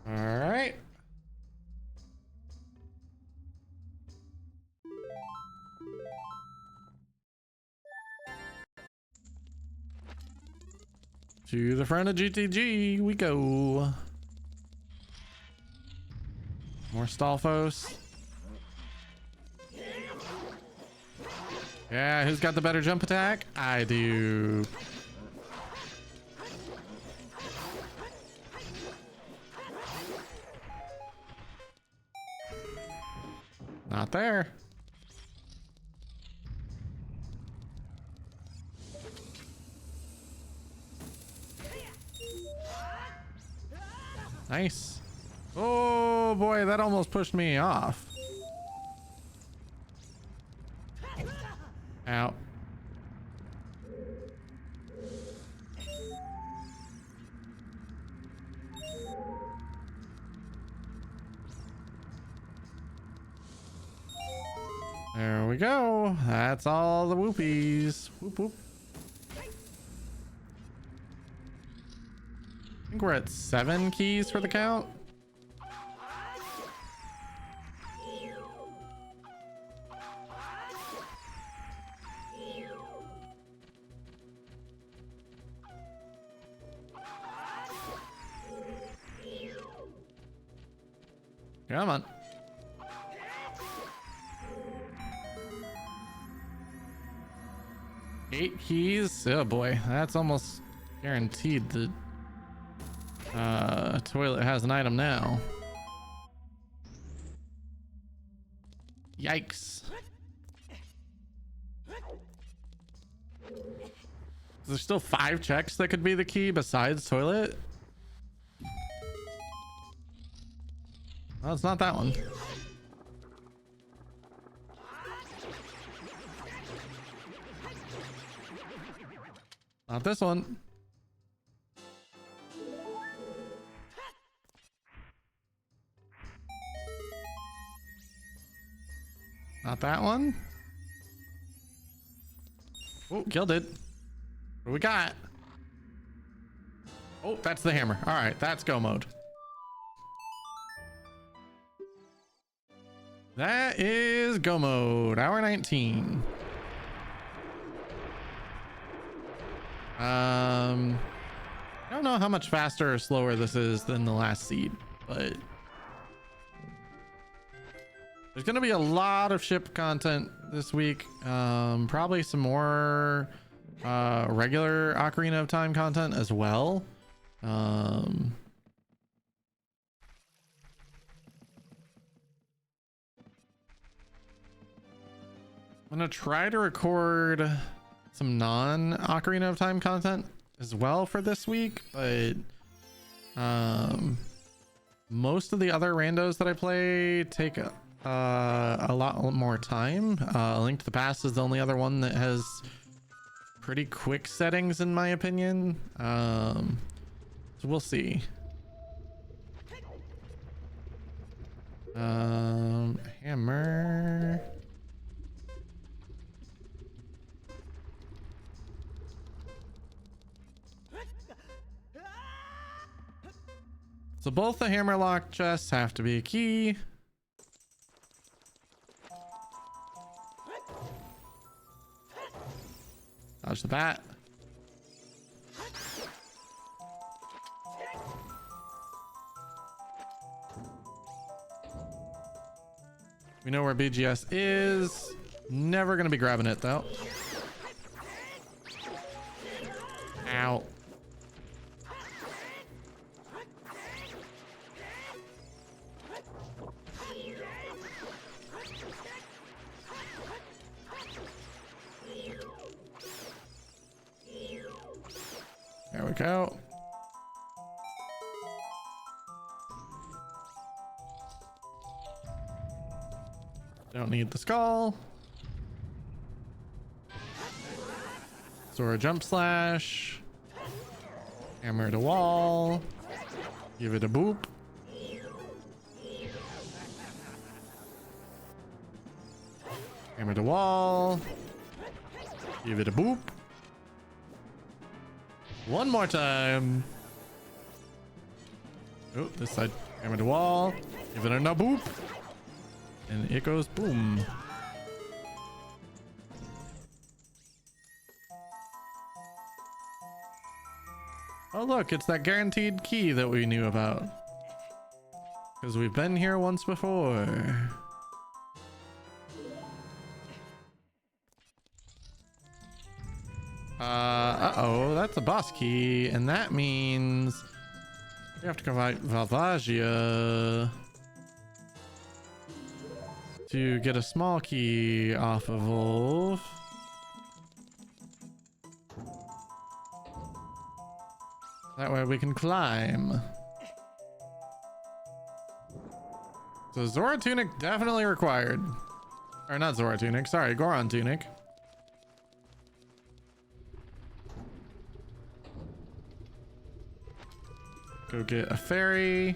All right. To the front of GTG we go. More Stalfos. Yeah, who's got the better jump attack? I do. Not there. Nice. Oh boy, that almost pushed me off. Ow. There we go. That's all the whoopies. Whoop whoop. I think we're at 7 keys for the count. Come on. Eight keys. Oh boy, that's almost guaranteed the toilet has an item now. Yikes. There's still 5 checks that could be the key besides toilet. Well, it's not that one. Not this one. Not that one. Oh, killed it. What do we got? Oh, that's the hammer. All right, that's go mode. That is go mode. Hour 19. I don't know how much faster or slower this is than the last seed, but there's gonna be a lot of ship content this week. Probably some more regular Ocarina of Time content as well. I'm gonna try to record some non-Ocarina of Time content as well for this week, but most of the other randos that I play take a lot more time. Link to the Past is the only other one that has pretty quick settings in my opinion. So we'll see. Hammer. So both the hammerlock chests have to be a key. Dodge the bat. We know where BGS is. Never gonna be grabbing it though. Ow. There we go. Don't need the skull. Sora jump slash. Hammer to wall. Give it a boop. Hammer to wall. Give it a boop. One more time. Oh, this side. Hammer to wall. Give it a boop. And it goes boom. Oh look, it's that guaranteed key that we knew about. Because we've been here once before. Uh-oh, that's a boss key, and that means we have to provide Valvagia to get a small key off of Wolf. That way we can climb. So Zora Tunic definitely required. Or not Zora Tunic, sorry, Goron Tunic. Go get a fairy.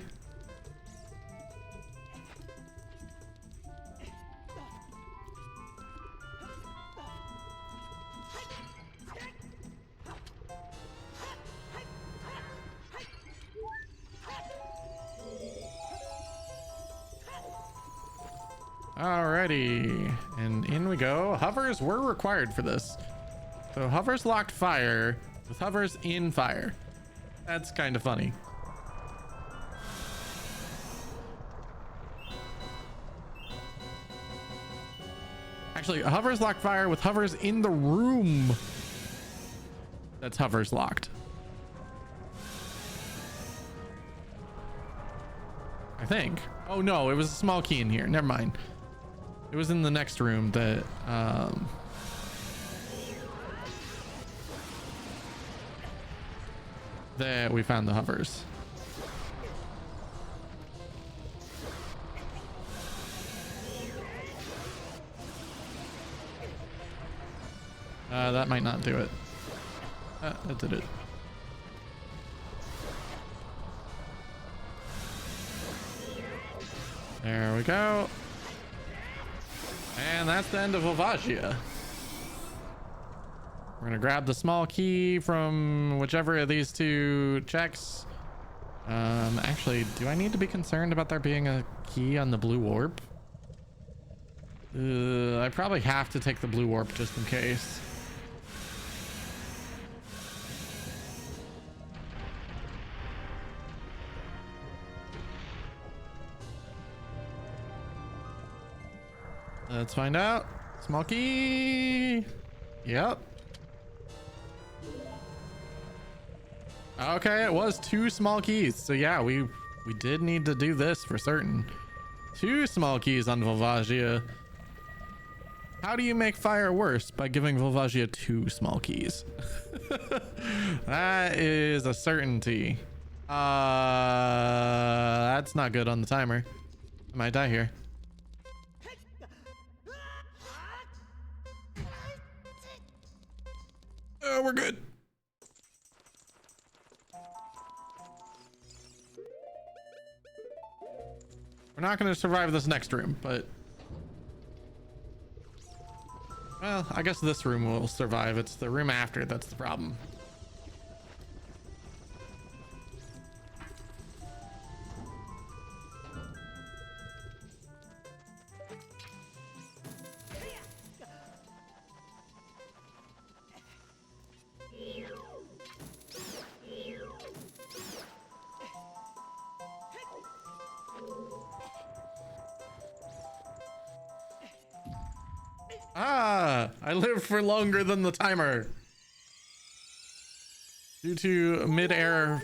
Alrighty, and in we go. Hovers were required for this. So hovers locked fire with hovers in fire. That's kind of funny. Actually, hovers locked fire with hovers in the room. That's hovers locked. I think. Oh no, it was a small key in here. Never mind. It was in the next room that that we found the hovers. That might not do it. That did it. There we go. And that's the end of Valvagia. We're gonna grab the small key from whichever of these two checks. Actually, do I need to be concerned about there being a key on the blue warp? I probably have to take the blue warp just in case. Let's find out. Small key. Yep. Okay, it was 2 small keys. So yeah, we did need to do this for certain. 2 small keys on Volvagia. How do you make fire worse? By giving Volvagia 2 small keys. That is a certainty. That's not good on the timer. I might die here. Oh, we're good. We're not going to survive this next room, but... Well, I guess this room will survive. It's the room after that's the problem. Ah, I lived for longer than the timer due to mid-air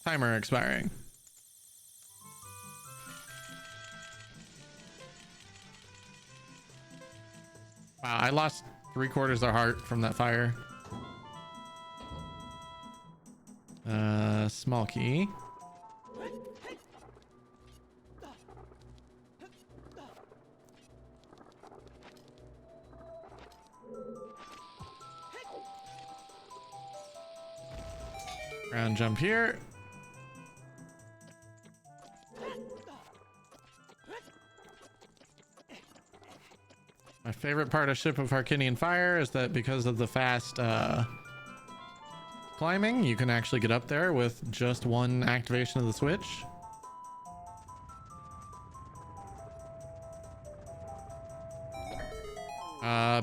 timer expiring. Wow, I lost 3/4 of heart from that fire. Small key. Ground jump here. My favorite part of Ship of Harkinian Fire is that because of the fast climbing, you can actually get up there with just 1 activation of the switch.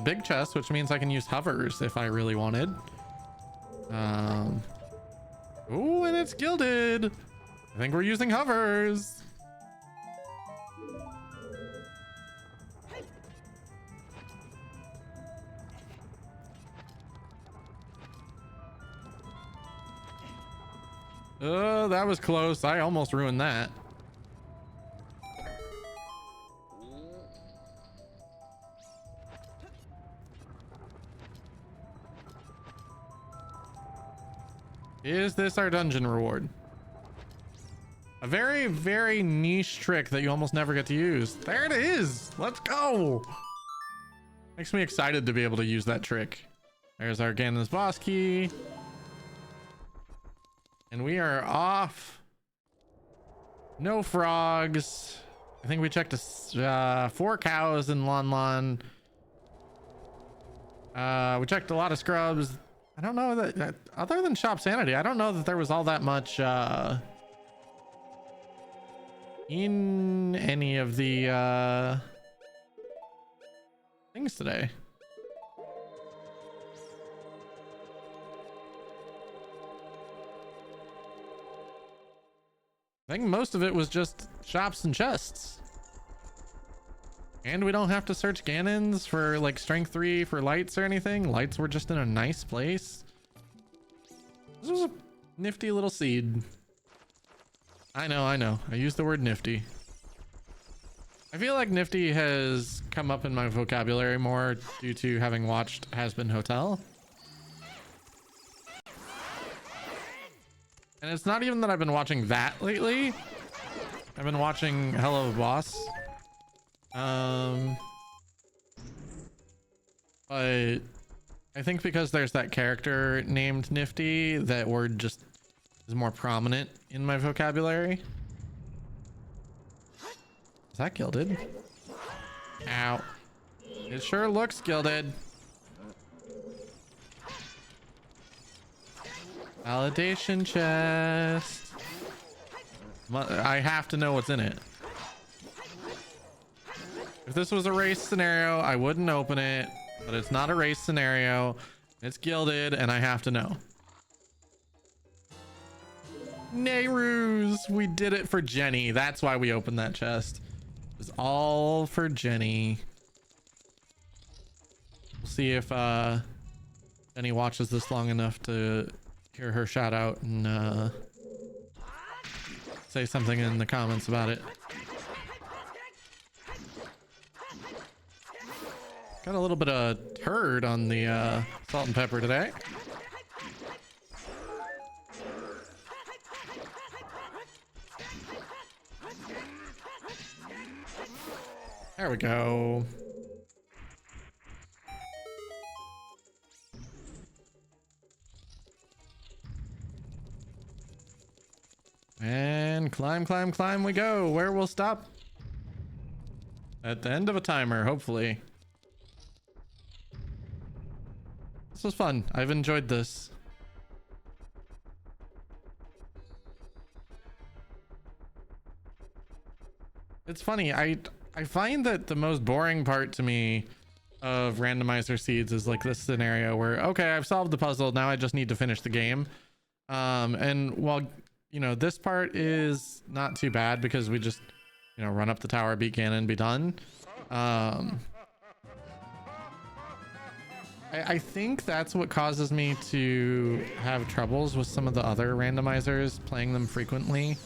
Big chest, which means I can use hovers if I really wanted. Oh, and it's gilded. I think we're using hovers. Oh, that was close. I almost ruined that. Is this our dungeon reward? A very, very niche trick that you almost never get to use. There it is. Let's go. Makes me excited to be able to use that trick. There's our Ganon's boss key. And we are off. No frogs. I think we checked 4 cows in Lon Lon. We checked a lot of scrubs. I don't know that other than Shop Sanity, I don't know that there was all that much in any of the things today. I think most of it was just shops and chests. And we don't have to search Ganon's for like strength 3 for lights or anything. Lights were just in a nice place. This was a nifty little seed. I know. I used the word nifty. I feel like nifty has come up in my vocabulary more due to having watched Has Been Hotel. And it's not even that I've been watching that lately. I've been watching Hello Boss. But I think because there's that character named Nifty, that word just is more prominent in my vocabulary. Is that gilded? Ow. It sure looks gilded. Validation chest. I have to know what's in it. If this was a race scenario, I wouldn't open it, but it's not a race scenario. It's gilded and I have to know. Nehru's. We did it for Jenny. That's why we opened that chest. It was all for Jenny. We'll see if Jenny watches this long enough to hear her shout out and say something in the comments about it. Got a little bit of turd on the salt and pepper today. There we go. And climb, climb, climb we go. Where we'll stop? At the end of a timer, hopefully. This was fun. I've enjoyed this. It's funny. I find that the most boring part to me of randomizer seeds is like this scenario where, okay, I've solved the puzzle. Now I just need to finish the game. And while, you know, this part is not too bad because we just, you know, run up the tower, beat Ganon, be done. I think that's what causes me to have troubles with some of the other randomizers, playing them frequently.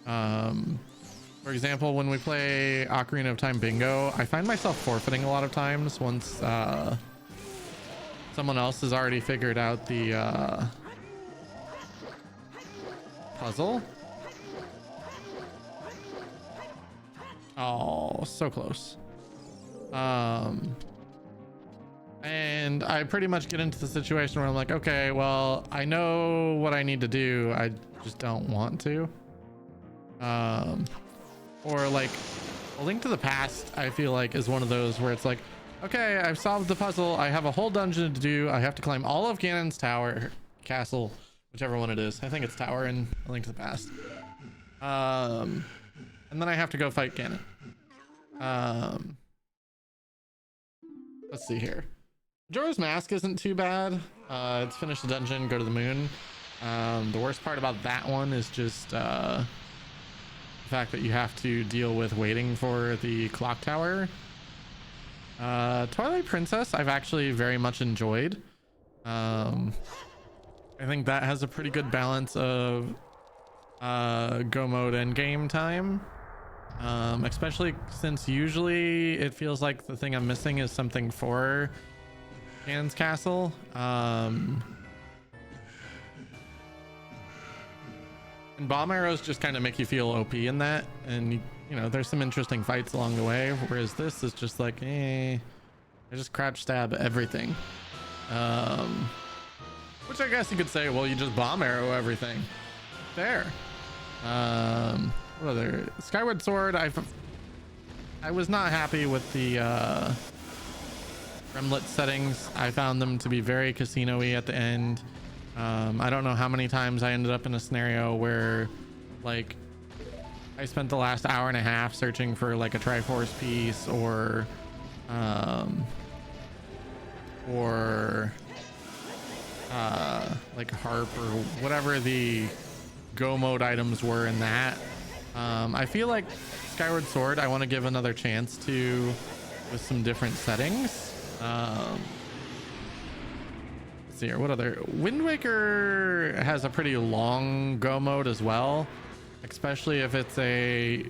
For example, when we play Ocarina of Time Bingo, I find myself forfeiting a lot of times once someone else has already figured out the puzzle. Oh, so close. And I pretty much get into the situation where I'm like, okay, well, I know what I need to do. I just don't want to. Or like A Link to the Past, I feel like is one of those where it's like, okay, I've solved the puzzle. I have a whole dungeon to do. I have to climb all of Ganon's tower, castle, whichever one it is. I think it's tower in A Link to the Past. And then I have to go fight Ganon. Let's see here. Majora's Mask isn't too bad. It's finish the dungeon, go to the moon. The worst part about that one is just the fact that you have to deal with waiting for the clock tower. Twilight Princess I've actually very much enjoyed. I think that has a pretty good balance of go mode and game time, especially since usually it feels like the thing I'm missing is something for Ganon's castle. And bomb arrows just kind of make you feel OP in that, and you know there's some interesting fights along the way, whereas this is just like, I just crouch stab everything, which I guess you could say, well, you just bomb arrow everything there. What other? Skyward Sword, I was not happy with the Remlet settings. I found them to be very casino-y at the end. I don't know how many times I ended up in a scenario where like I spent the last hour and a half searching for like a Triforce piece or like harp or whatever the go mode items were in that. I feel like Skyward Sword I want to give another chance to with some different settings. Let's see here, what other? Wind Waker has a pretty long go mode as well, especially if it's a,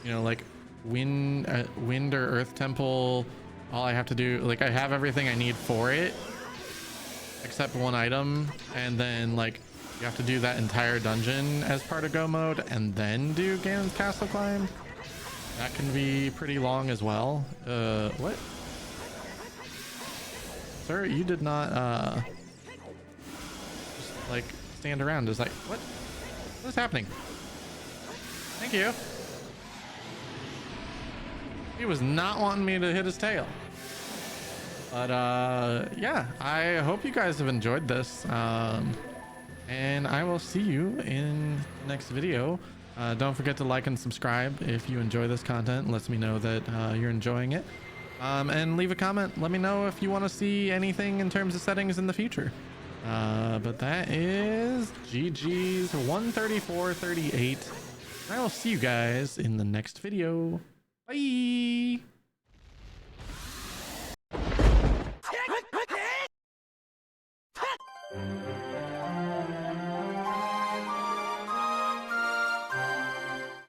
you know, like wind or earth temple. All I have to do, like I have everything I need for it except one item, and then like you have to do that entire dungeon as part of go mode and then do Ganon's castle climb. That can be pretty long as well. What? Sir, you did not just like stand around. It's like, what is happening? Thank you. He was not wanting me to hit his tail. But yeah, I hope you guys have enjoyed this. And I will see you in the next video. Don't forget to like and subscribe if you enjoy this content. It lets me know that you're enjoying it. And leave a comment. Let me know if you want to see anything in terms of settings in the future. But that is GG's 134.38. I will see you guys in the next video. Bye.